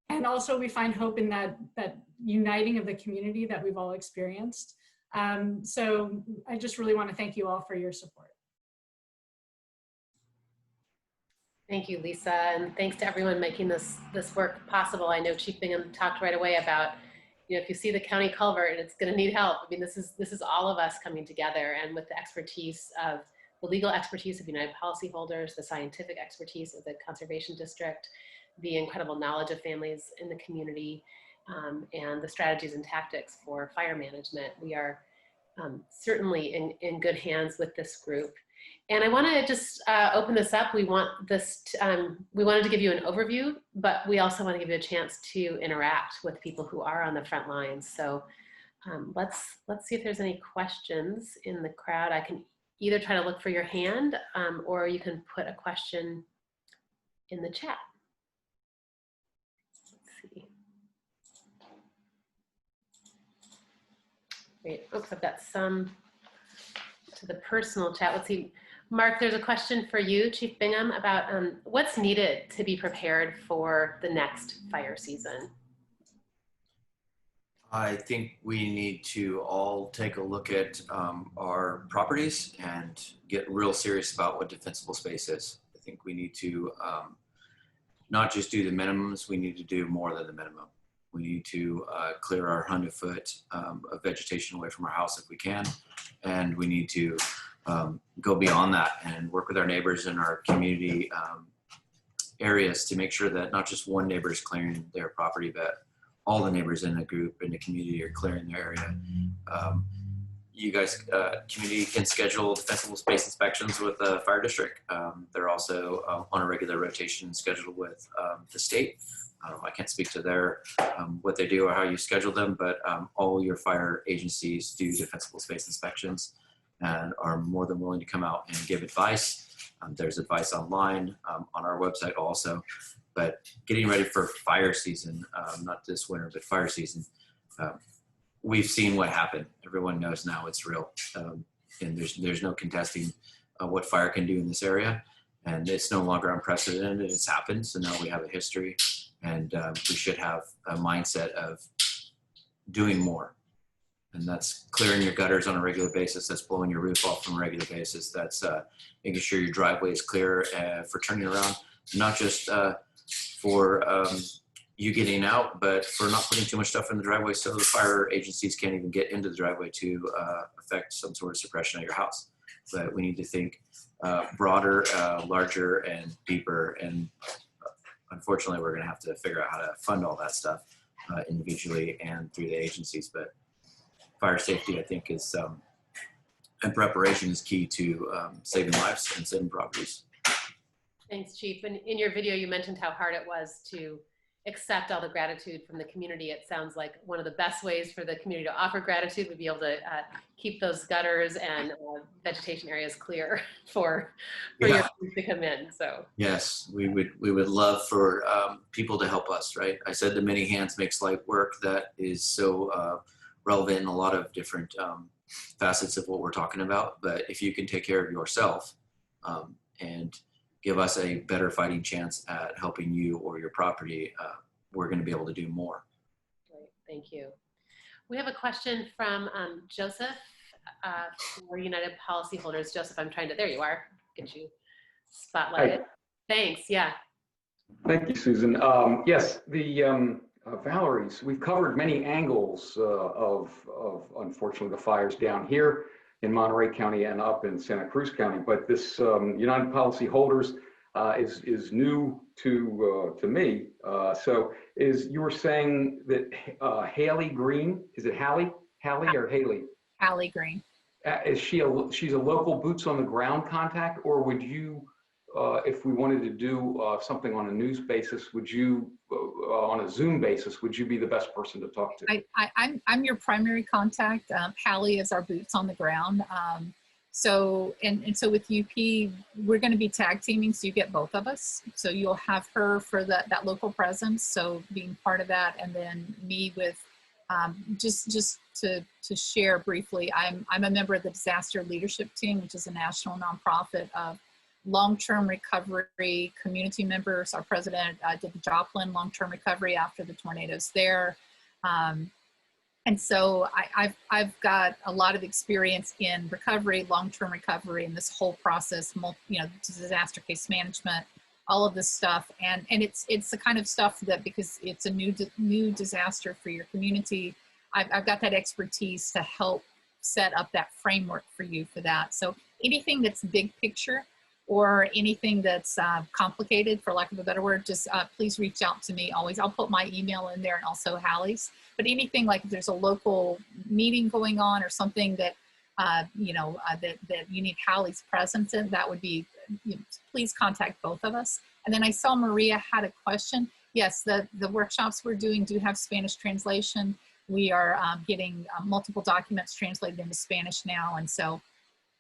And also we find hope in that uniting of the community that we've all experienced. So I just really want to thank you all for your support. Thank you, Lisa, and thanks to everyone making this work possible. I know Chief Bingham talked right away about, you know, if you see the county culvert and it's going to need help. I mean, this is all of us coming together, and with the expertise of the legal expertise of United policyholders, the scientific expertise of the Conservation District, the incredible knowledge of families in the community, and the strategies and tactics for fire management. We are certainly in good hands with this group. And I want to just open this up. We want this. We wanted to give you an overview, but we also want to give you a chance to interact with people who are on the front lines. So let's see if there's any questions in the crowd. I can either try to look for your hand, or you can put a question in the chat. Let's see. Great. Oops, I've got some to the personal chat. Let's see. Mark, there's a question for you, Chief Bingham, about what's needed to be prepared for the next fire season. I think we need to all take a look at our properties and get real serious about what defensible space is. I think we need to not just do the minimums, we need to do more than the minimum. We need to clear our 100 foot of vegetation away from our house if we can. And we need to go beyond that and work with our neighbors in our community areas to make sure that not just one neighbor is clearing their property, but all the neighbors in the group, in the community, are clearing their area. You guys, community can schedule defensible space inspections with the fire district. They're also on a regular rotation scheduled with the state. I can't speak to their what they do or how you schedule them, but all your fire agencies do defensible space inspections and are more than willing to come out and give advice. There's advice online on our website also. But getting ready for fire season, not this winter, but fire season, we've seen what happened. Everyone knows now it's real. And there's no contesting what fire can do in this area. And it's no longer unprecedented. It's happened. So now we have a history, and we should have a mindset of doing more. And that's clearing your gutters on a regular basis. That's blowing your roof off on a regular basis. That's making sure your driveway is clear for turning around, not just for you getting out, but for not putting too much stuff in the driveway so the fire agencies can't even get into the driveway to affect some sort of suppression at your house. But we need to think broader, larger, and deeper. And unfortunately, we're going to have to figure out how to fund all that stuff individually and through the agencies. But fire safety, I think, is and preparation is key to saving lives and saving properties. Thanks, Chief. And in your video, you mentioned how hard it was to accept all the gratitude from the community. It sounds like one of the best ways for the community to offer gratitude would be able to keep those gutters and vegetation areas clear for your crews to come in. So yes, we would love for people to help us, right? I said the many hands makes light work. That is so relevant in a lot of different facets of what we're talking about. But if you can take care of yourself and give us a better fighting chance at helping you or your property, we're going to be able to do more. Great, thank you. We have a question from Joseph for United Policyholders. Joseph, I'm trying to, there you are, get you spotlighted. Hi. Thanks, yeah. Thank you, Susan. Yes, the Valerie's, we've covered many angles of unfortunately the fires down here in Monterey County and up in Santa Cruz County, but this United Policyholders is new to me. So you were saying that Haley Green, is it Hallie or Haley? Hallie Green. Is she's a local boots on the ground contact, or would you, if we wanted to do something on a news basis, would you, on a Zoom basis, would you be the best person to talk to? I'm your primary contact. Hallie is our boots on the ground. So with UP, we're going to be tag teaming, so you get both of us. So you'll have her for that local presence, so being part of that, and then me with just to share briefly. I'm a member of the Disaster Leadership Team, which is a national nonprofit of long-term recovery community members. Our president did the Joplin long-term recovery after the tornadoes there. And so I've got a lot of experience in recovery, long-term recovery, and this whole process, disaster case management, all of this stuff. And it's the kind of stuff that, because it's a new disaster for your community, I've got that expertise to help set up that framework for you for that. So anything that's big picture, or anything that's complicated, for lack of a better word, just please reach out to me always. I'll put my email in there and also Hallie's. But anything like if there's a local meeting going on or something that, that you need Hallie's presence in, that would be, please contact both of us. And then I saw Maria had a question. Yes, the workshops we're doing do have Spanish translation. We are getting multiple documents translated into Spanish now. And so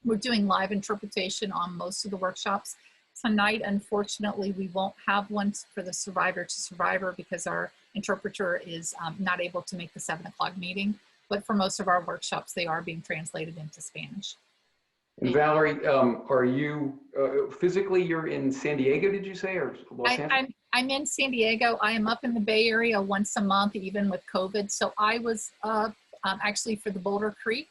we're doing live interpretation on most of the workshops. Tonight, unfortunately, we won't have one for the survivor to survivor because our interpreter is not able to make the 7 o'clock meeting. But for most of our workshops, they are being translated into Spanish. And Valerie, are you physically, you're in San Diego, did you say, or Los Angeles? I'm in San Diego. I am up in the Bay Area once a month, even with COVID. So I was up actually for the Boulder Creek.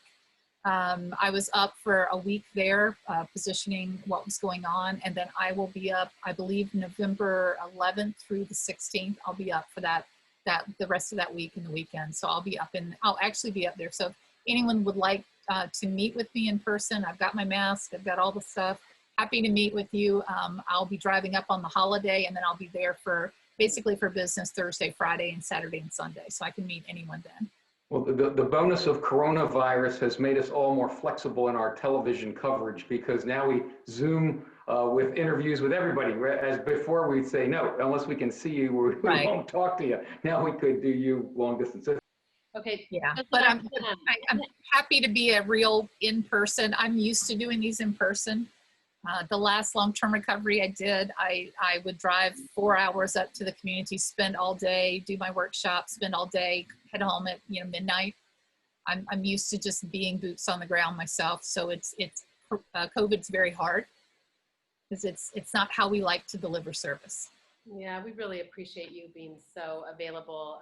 I was up for a week there, positioning what was going on. And then I will be up, I believe, November 11th through the 16th. I'll be up for the rest of that week and the weekend. So I'll actually be up there. So if anyone would like to meet with me in person, I've got my mask, I've got all the stuff. Happy to meet with you. I'll be driving up on the holiday, and then I'll be there basically for business Thursday, Friday, and Saturday and Sunday. So I can meet anyone then. Well, the bonus of coronavirus has made us all more flexible in our television coverage, because now we Zoom with interviews with everybody. As before, we'd say, no, unless we can see you, we won't talk to you. Now we could do you long distance. Okay. Yeah, but I'm happy to be a real in-person. I'm used to doing these in person. The last long-term recovery I did, I would drive 4 hours up to the community, spend all day, do my workshop, spend all day, head home at midnight. I'm used to just being boots on the ground myself. So COVID's very hard because it's not how we like to deliver service. Yeah, we really appreciate you being so available,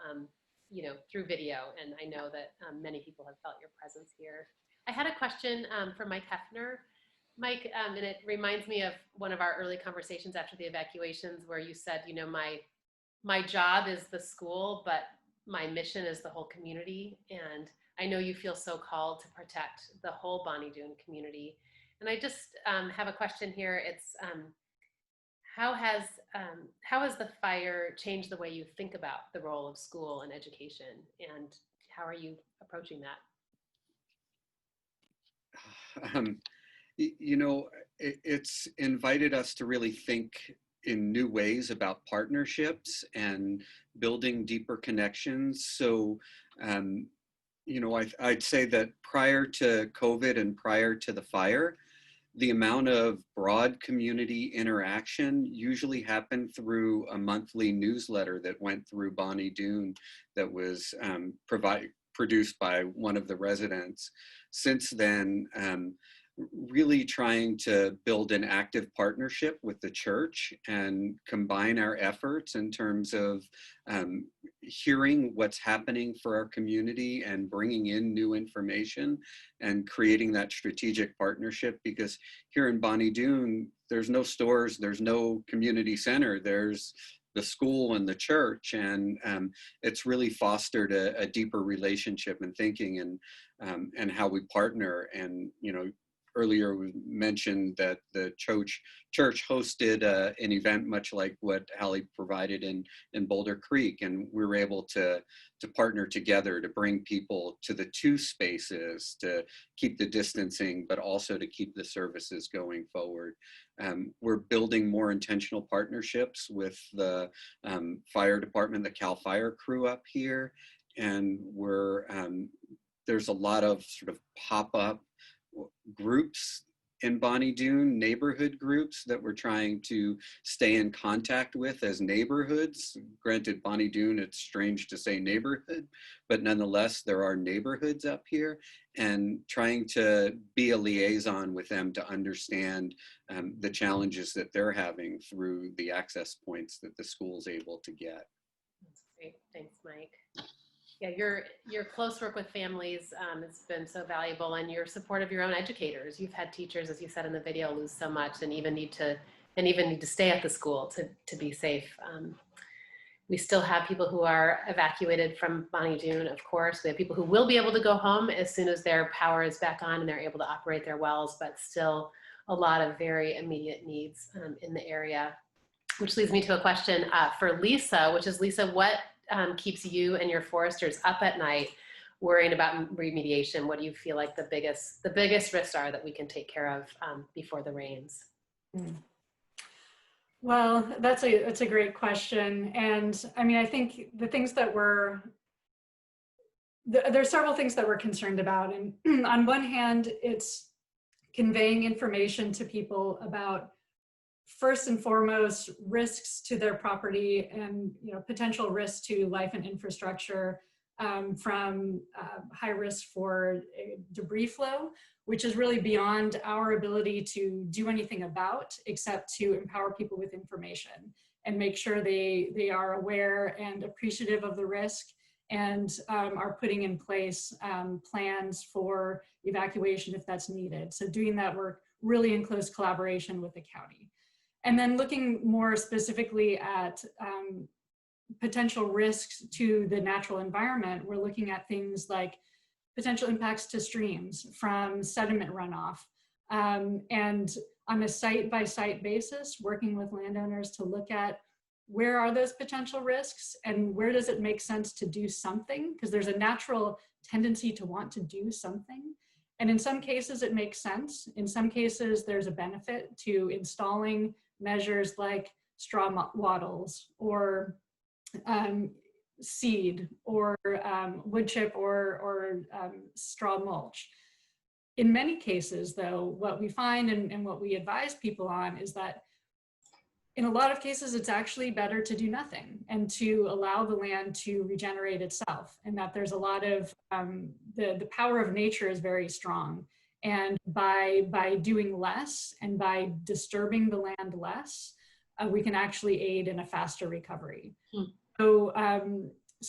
through video. And I know that many people have felt your presence here. I had a question for Mike Hefner. Mike, and it reminds me of one of our early conversations after the evacuations where you said, my job is the school, but my mission is the whole community. And I know you feel so called to protect the whole Bonnie Doon community. And I just have a question here. It's how has the fire changed the way you think about the role of school and education? And how are you approaching that? It's invited us to really think in new ways about partnerships and building deeper connections. So, I'd say that prior to COVID and prior to the fire, the amount of broad community interaction usually happened through a monthly newsletter that went through Bonnie Doon that was produced by one of the residents. Since then, really trying to build an active partnership with the church and combine our efforts in terms of hearing what's happening for our community and bringing in new information and creating that strategic partnership. Because here in Bonnie Doon, there's no stores, there's no community center, there's the school and the church, and it's really fostered a deeper relationship and thinking and how we partner. And earlier we mentioned that the church hosted an event much like what Hallie provided in Boulder Creek, and we were able to partner together to bring people to the two spaces to keep the distancing, but also to keep the services going forward. We're building more intentional partnerships with the fire department, the CAL FIRE crew up here, and there's a lot of sort of pop-up groups in Bonnie Doon, neighborhood groups that we're trying to stay in contact with as neighborhoods. Granted, Bonnie Doon, it's strange to say neighborhood, but nonetheless, there are neighborhoods up here, and trying to be a liaison with them to understand the challenges that they're having through the access points that the school's able to get. That's great. Thanks, Mike. Yeah, your close work with families has been so valuable, and your support of your own educators. You've had teachers, as you said in the video, lose so much and even need to stay at the school to be safe. We still have people who are evacuated from Bonnie Doon, of course. We have people who will be able to go home as soon as their power is back on and they're able to operate their wells, but still a lot of very immediate needs in the area. Which leads me to a question for Lisa, which is, Lisa, what keeps you and your foresters up at night worrying about remediation? What do you feel like the biggest risks are that we can take care of before the rains? Well, that's a great question. And I mean, I think the things that there's several things that we're concerned about. And on one hand, it's conveying information to people about, first and foremost, risks to their property and potential risks to life and infrastructure, from high risk for debris flow, which is really beyond our ability to do anything about, except to empower people with information and make sure they are aware and appreciative of the risk, and are putting in place plans for evacuation if that's needed. So doing that work really in close collaboration with the county. And then looking more specifically at potential risks to the natural environment, we're looking at things like potential impacts to streams from sediment runoff. And on a site-by-site basis, working with landowners to look at where are those potential risks and where does it make sense to do something? Because there's a natural tendency to want to do something. And in some cases, it makes sense. In some cases, there's a benefit to installing measures like straw wattles or seed or wood chip or straw mulch. In many cases, though, what we find and what we advise people on is that in a lot of cases, it's actually better to do nothing and to allow the land to regenerate itself, and that there's a lot of, the power of nature is very strong. And by doing less and by disturbing the land less, we can actually aid in a faster recovery. So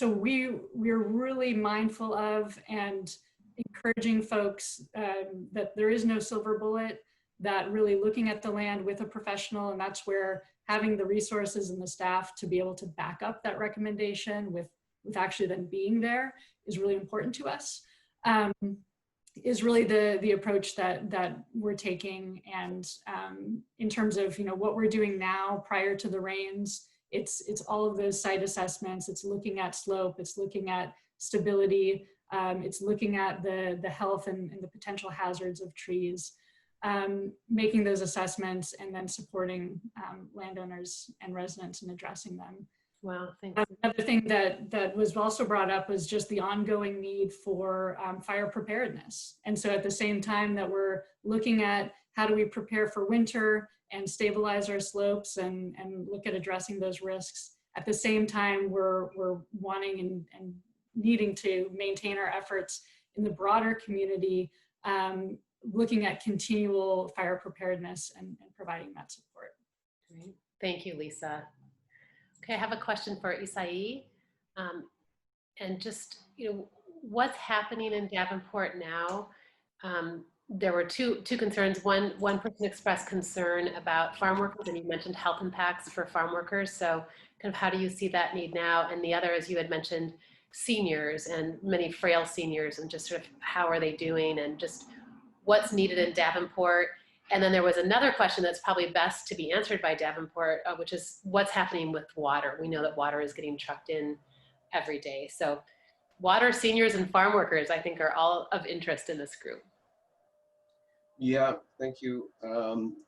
we're really mindful of and encouraging folks that there is no silver bullet, that really looking at the land with a professional, and that's where having the resources and the staff to be able to back up that recommendation with actually then being there is really important to us, is really the approach that we're taking. And in terms of what we're doing now prior to the rains, it's all of those site assessments. It's looking at slope, it's looking at stability, it's looking at the health and the potential hazards of trees, making those assessments and then supporting landowners and residents in addressing them. Wow, thanks. Another thing that was also brought up was just the ongoing need for fire preparedness. And so at the same time that we're looking at how do we prepare for winter and stabilize our slopes and look at addressing those risks, at the same time we're wanting and needing to maintain our efforts in the broader community, looking at continual fire preparedness and providing that support. Great. Thank you, Lisa. Okay, I have a question for Isai. And just, what's happening in Davenport now? There were two concerns. One person expressed concern about farm workers, and you mentioned health impacts for farm workers. So kind of how do you see that need now? And the other, as you had mentioned, seniors and many frail seniors, and just sort of how are they doing and just what's needed in Davenport. And then there was another question that's probably best to be answered by Davenport, which is what's happening with water. We know that water is getting trucked in every day. So water, seniors, and farm workers, I think, are all of interest in this group. Yeah, thank you.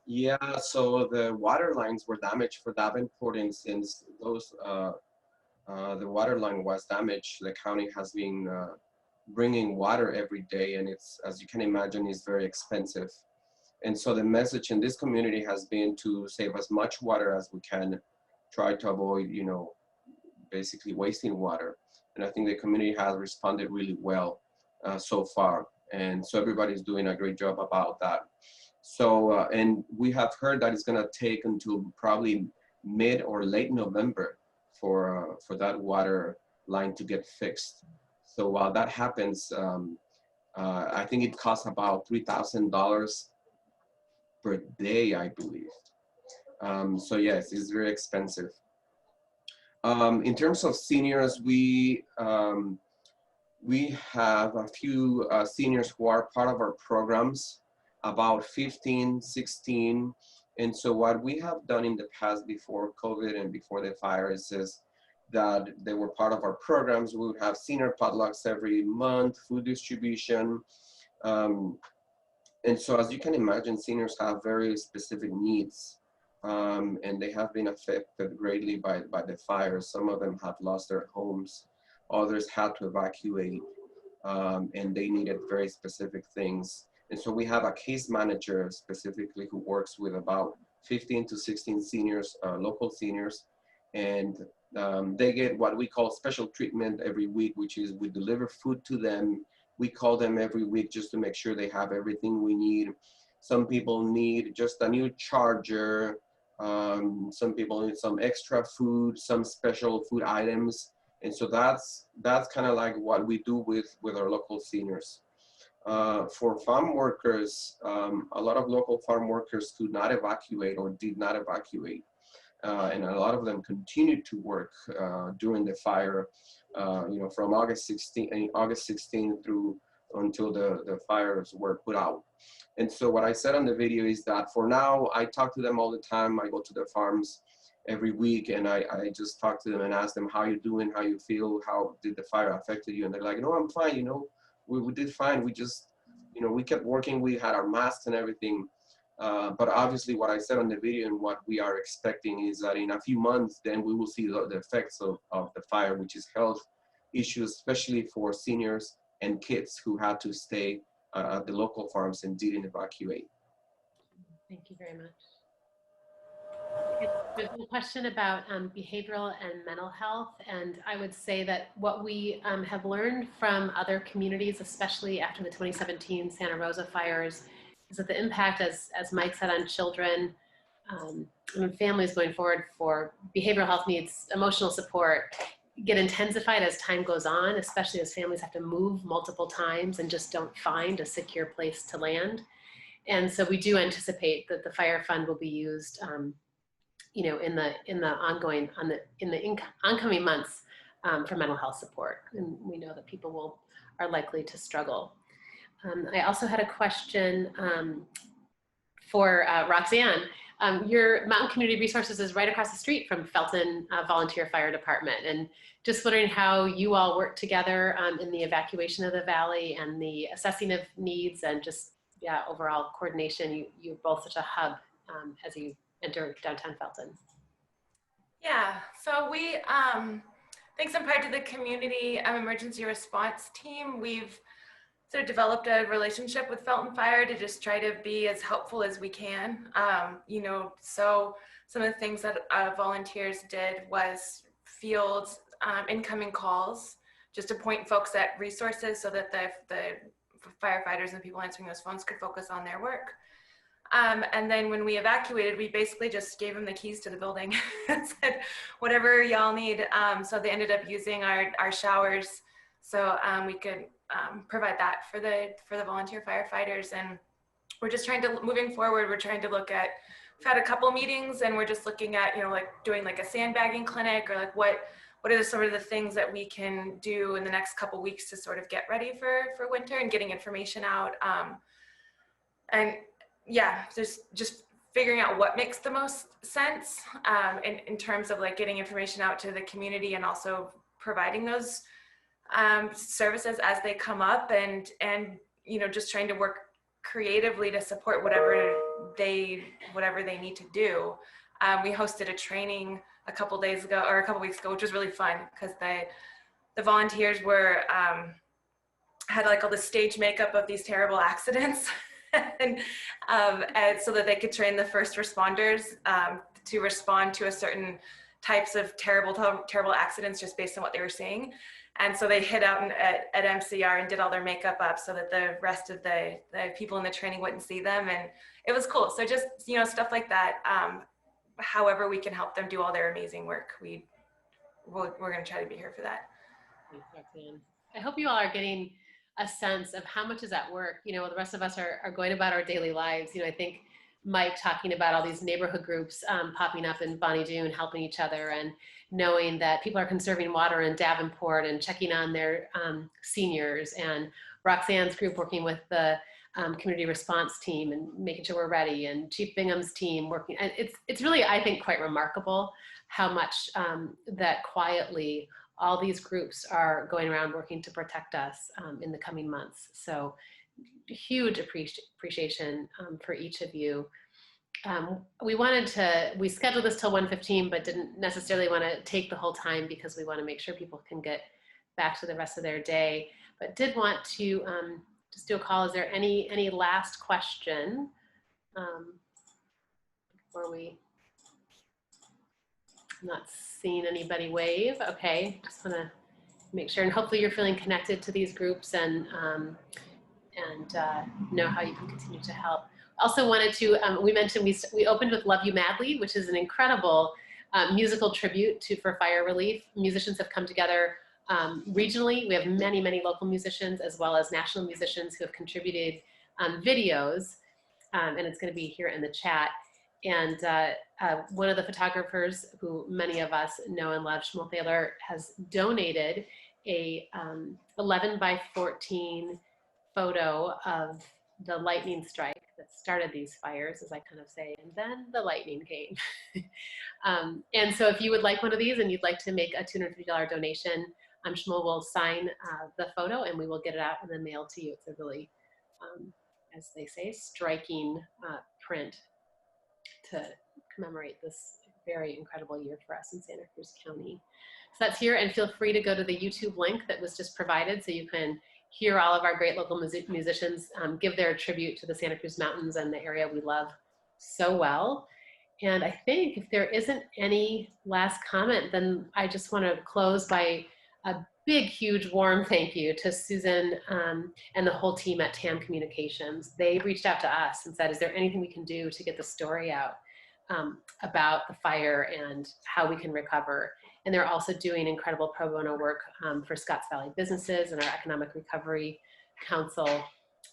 Yeah, so the water lines were damaged for Davenport, and since those, the water line was damaged, the county has been bringing water every day, and it's, as you can imagine, is very expensive. And so the message in this community has been to save as much water as we can, try to avoid, basically wasting water. And I think the community has responded really well so far. And so everybody's doing a great job about that. So, and we have heard that it's gonna take until probably mid or late November for that water line to get fixed. So while that happens, I think it costs about $3,000 per day, I believe. So yes, it's very expensive. In terms of seniors, we have a few seniors who are part of our programs. about 15, 16. And so what we have done in the past before COVID and before the fires is that they were part of our programs. We would have senior potlucks every month, food distribution. And so as you can imagine, seniors have very specific needs, and they have been affected greatly by the fires. Some of them have lost their homes, others had to evacuate, and they needed very specific things. And so we have a case manager specifically who works with about 15 to 16 seniors, local seniors, and they get what we call special treatment every week, which is we deliver food to them. We call them every week just to make sure they have everything we need. Some people need just a new charger. Some people need some extra food, some special food items. And so that's kind of like what we do with our local seniors. For farm workers, a lot of local farm workers could not evacuate or did not evacuate. And a lot of them continued to work during the fire, from August 16 through until the fires were put out. And so what I said on the video is that for now, I talk to them all the time. I go to their farms every week and I just talk to them and ask them, how you doing, how you feel, how did the fire affect you? And they're like, no, I'm fine, we did fine. We just, we kept working, we had our masks and everything. But obviously what I said on the video and what we are expecting is that in a few months, then we will see the effects of the fire, which is health issues, especially for seniors and kids who had to stay at the local farms and didn't evacuate. Thank you very much. There's a question about behavioral and mental health, and I would say that what we have learned from other communities, especially after the 2017 Santa Rosa fires, is that the impact, as Mike said, on children and families going forward for behavioral health needs, emotional support, get intensified as time goes on, especially as families have to move multiple times and just don't find a secure place to land. And so we do anticipate that the fire fund will be used in the oncoming months for mental health support. And we know that people are likely to struggle. I also had a question for Roxanne. Your Mountain Community Resources is right across the street from Felton Volunteer Fire Department. And just wondering how you all work together in the evacuation of the valley and the assessing of needs and just, overall coordination. You're both such a hub as you enter downtown Felton. Yeah, so we, thanks in part to the community emergency response team, we've sort of developed a relationship with Felton Fire to just try to be as helpful as we can. So some of the things that volunteers did was field incoming calls, just to point folks at resources so that the firefighters and the people answering those phones could focus on their work. And then when we evacuated, we basically just gave them the keys to the building and said, whatever y'all need. So they ended up using our showers so we could provide that for the volunteer firefighters. And we're just trying to, moving forward, we're trying to look at, we've had a couple meetings and we're just looking at, like doing like a sandbagging clinic or like what are the sort of the things that we can do in the next couple weeks to sort of get ready for winter and getting information out. And yeah, just figuring out what makes the most sense in terms of like getting information out to the community and also providing those services as they come up and just trying to work creatively to support whatever they need to do. We hosted a training a couple weeks ago, which was really fun because the volunteers were had like all the stage makeup of these terrible accidents and so that they could train the first responders to respond to a certain types of terrible accidents just based on what they were seeing. And so they hid out at MCR and did all their makeup up so that the rest of the people in the training wouldn't see them. And it was cool. So just, stuff like that. However we can help them do all their amazing work, we're going to try to be here for that. Thanks, Roxanne. I hope you all are getting a sense of how much is at work. The rest of us are going about our daily lives. I think Mike talking about all these neighborhood groups popping up in Bonnie Doon, helping each other, and knowing that people are conserving water in Davenport and checking on their seniors, and Roxanne's group working with the community response team and making sure we're ready, and Chief Bingham's team working. And it's really, I think, quite remarkable how much that quietly all these groups are going around working to protect us in the coming months. So huge appreciation for each of you. We scheduled this till 1:15, but didn't necessarily want to take the whole time because we want to make sure people can get back to the rest of their day, but did want to just do a call. Is there any last question before we? I'm not seeing anybody wave. Okay, just want to make sure, and hopefully you're feeling connected to these groups and know how you can continue to help. Also wanted to, we mentioned we opened with Love You Madly, which is an incredible musical tribute for fire relief. Musicians have come together regionally. We have many, many local musicians as well as national musicians who have contributed videos, and it's going to be here in the chat. And one of the photographers who many of us know and love, Shmuel Thaler, has donated a 11:14 photo of the lightning strike that started these fires, as I kind of say, and then the lightning came. And so if you would like one of these and you'd like to make a $250 donation, Shmuel will sign the photo and we will get it out in the mail to you. It's a really, as they say, striking print to commemorate this very incredible year for us in Santa Cruz County. So that's here, and feel free to go to the YouTube link that was just provided so you can hear all of our great local musicians give their tribute to the Santa Cruz Mountains and the area we love so well. And I think if there isn't any last comment, then I just want to close by a big, huge, warm thank you to Susan and the whole team at TAM Communications. They reached out to us and said, is there anything we can do to get the story out about the fire and how we can recover? And they're also doing incredible pro bono work for Scotts Valley businesses and our Economic Recovery Council.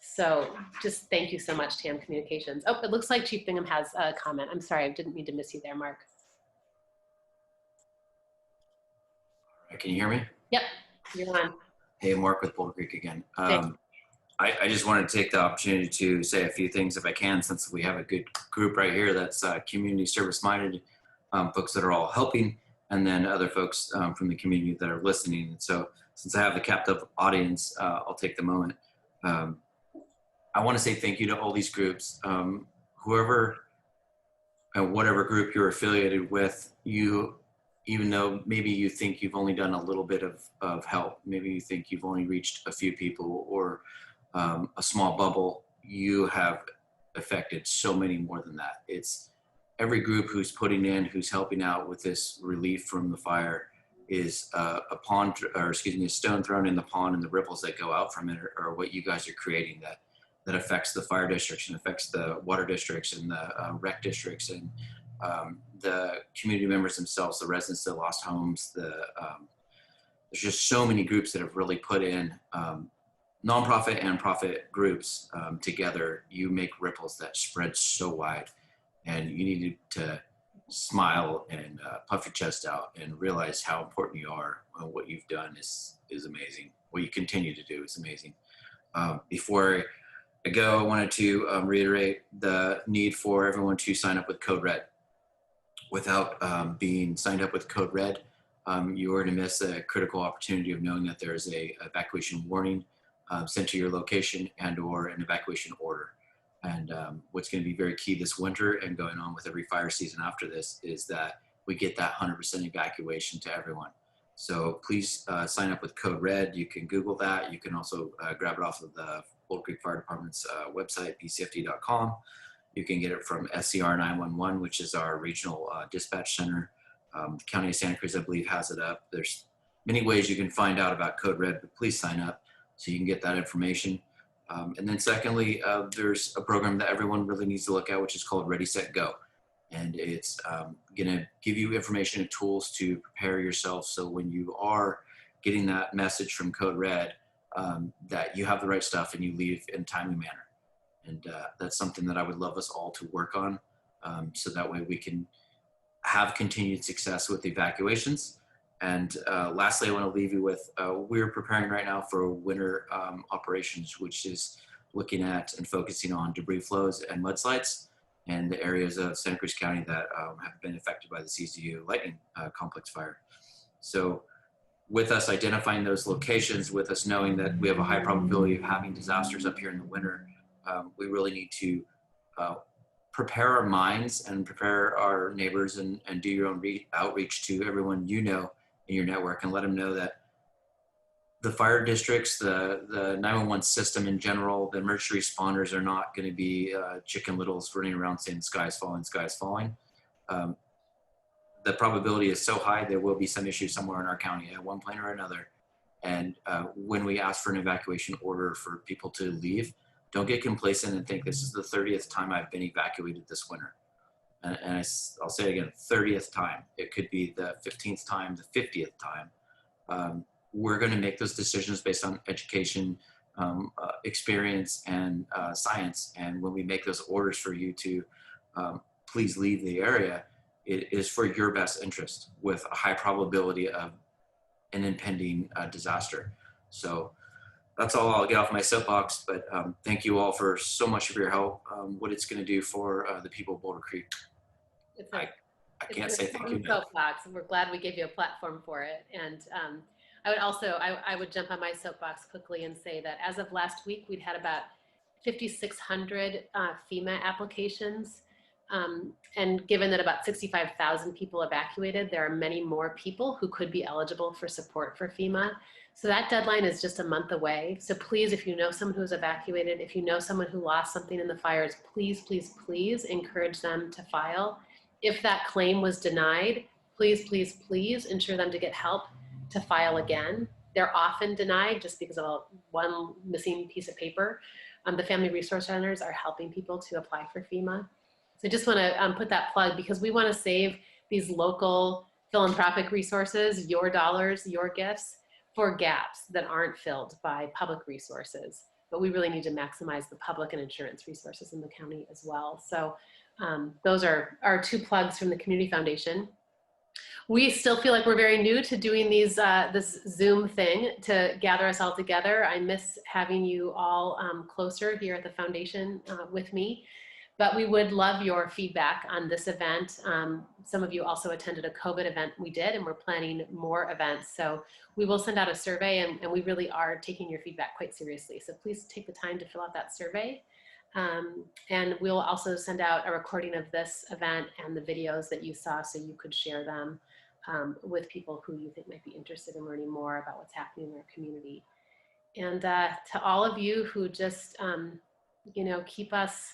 So just thank you so much, TAM Communications. Oh, it looks like Chief Bingham has a comment. I'm sorry, I didn't mean to miss you there, Mark. Can you hear me? Yep, you're on. Hey, Mark with Boulder Creek again. I just wanted to take the opportunity to say a few things if I can, since we have a good group right here that's community service minded, folks that are all helping, and then other folks from the community that are listening. And so since I have the captive audience, I'll take the moment. I want to say thank you to all these groups. Whoever and whatever group you're affiliated with, even though maybe you think you've only done a little bit of help, maybe you think you've only reached a few people or a small bubble, you have affected so many more than that. It's every group who's putting in, who's helping out with this relief from the fire is a stone thrown in the pond, and the ripples that go out from it are what you guys are creating that affects the fire districts and affects the water districts and the rec districts and the community members themselves, the residents that lost homes. There's just so many groups that have really put in nonprofit and profit groups together. You make ripples that spread so wide, and you need to smile and puff your chest out and realize how important you are. What you've done is amazing. What you continue to do is amazing. Before I go, I wanted to reiterate the need for everyone to sign up with Code Red. Without being signed up with Code Red, you are to miss a critical opportunity of knowing that there is a evacuation warning sent to your location and or an evacuation order. And what's going to be very key this winter and going on with every fire season after this is that we get that 100% evacuation to everyone. So please sign up with Code Red. You can Google that. You can also grab it off of the Boulder Creek Fire Department's website, bcfd.com. You can get it from SCR 911, which is our regional dispatch center. The County of Santa Cruz, I believe, has it up. There's many ways you can find out about Code Red, but please sign up so you can get that information. And then secondly, there's a program that everyone really needs to look at, which is called Ready, Set, Go. And it's gonna give you information and tools to prepare yourself so when you are getting that message from Code Red, that you have the right stuff and you leave in a timely manner. And that's something that I would love us all to work on, so that way we can have continued success with evacuations And lastly, I want to leave you with, we're preparing right now for winter operations, which is looking at and focusing on debris flows and mudslides in the areas of Santa Cruz County that have been affected by the CZU lightning complex fire. So with us identifying those locations, with us knowing that we have a high probability of having disasters up here in the winter, we really need to prepare our minds and prepare our neighbors and do your own outreach to everyone you know in your network, and let them know that the fire districts, the 911 system in general, the emergency responders are not going to be chicken littles running around saying sky's falling, sky's falling. The probability is so high there will be some issue somewhere in our county at one point or another. And when we ask for an evacuation order for people to leave, don't get complacent and think this is the 30th time I've been evacuated this winter. And I'll say it again, 30th time. It could be the 15th time, the 50th time. We're going to make those decisions based on education, experience, and science. And when we make those orders for you to please leave the area, it is for your best interest with a high probability of an impending disaster. So that's all I'll get off my soapbox, but thank you all for so much of your help, what it's going to do for the people of Boulder Creek. I can't say thank you enough. Soapbox, and we're glad we gave you a platform for it. And I would also, I would jump on my soapbox quickly and say that as of last week, we'd had about 5,600 FEMA applications. And given that about 65,000 people evacuated, there are many more people who could be eligible for support for FEMA. So that deadline is just a month away. So please, if you know someone who's evacuated, if you know someone who lost something in the fires, please, please, please encourage them to file. If that claim was denied, please, please, please ensure them to get help to file again. They're often denied just because of one missing piece of paper. The Family Resource Centers are helping people to apply for FEMA. So I just want to put that plug because we want to save these local philanthropic resources, your dollars, your gifts, for gaps that aren't filled by public resources. But we really need to maximize the public and insurance resources in the county as well. So those are our two plugs from the Community Foundation. We still feel like we're very new to doing these this Zoom thing to gather us all together. I miss having you all closer here at the foundation with me. But we would love your feedback on this event. Some of you also attended a COVID event we did, and we're planning more events. So we will send out a survey, and we really are taking your feedback quite seriously. So please take the time to fill out that survey. And we'll also send out a recording of this event and the videos that you saw so you could share them with people who you think might be interested in learning more about what's happening in our community. And to all of you who just, you know, keep us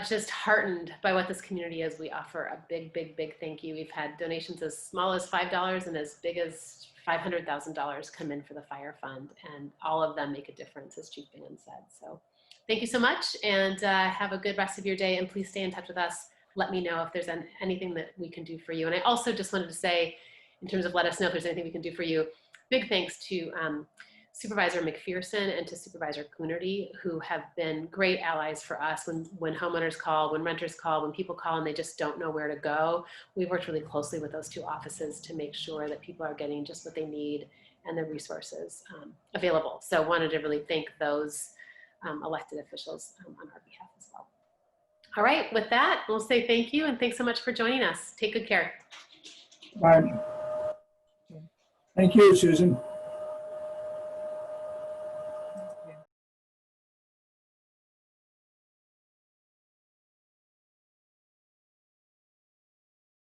just heartened by what this community is. We offer a big, big, big thank you. We've had donations as small as $5 and as big as $500,000 come in for the fire fund, and all of them make a difference, as Chief Bingham said. So thank you so much, and have a good rest of your day, and please stay in touch with us. Let me know if there's anything that we can do for you. And I also just wanted to say, in terms of let us know if there's anything we can do for you, big thanks to Supervisor McPherson and to Supervisor Coonerty, who have been great allies for us when homeowners call, when renters call, when people call and they just don't know where to go. We've worked really closely with those two offices to make sure that people are getting just what they need and the resources available. So wanted to really thank those elected officials on our behalf as well. All right, with that, we'll say thank you and thanks so much for joining us. Take good care. Bye. Thank you, Susan.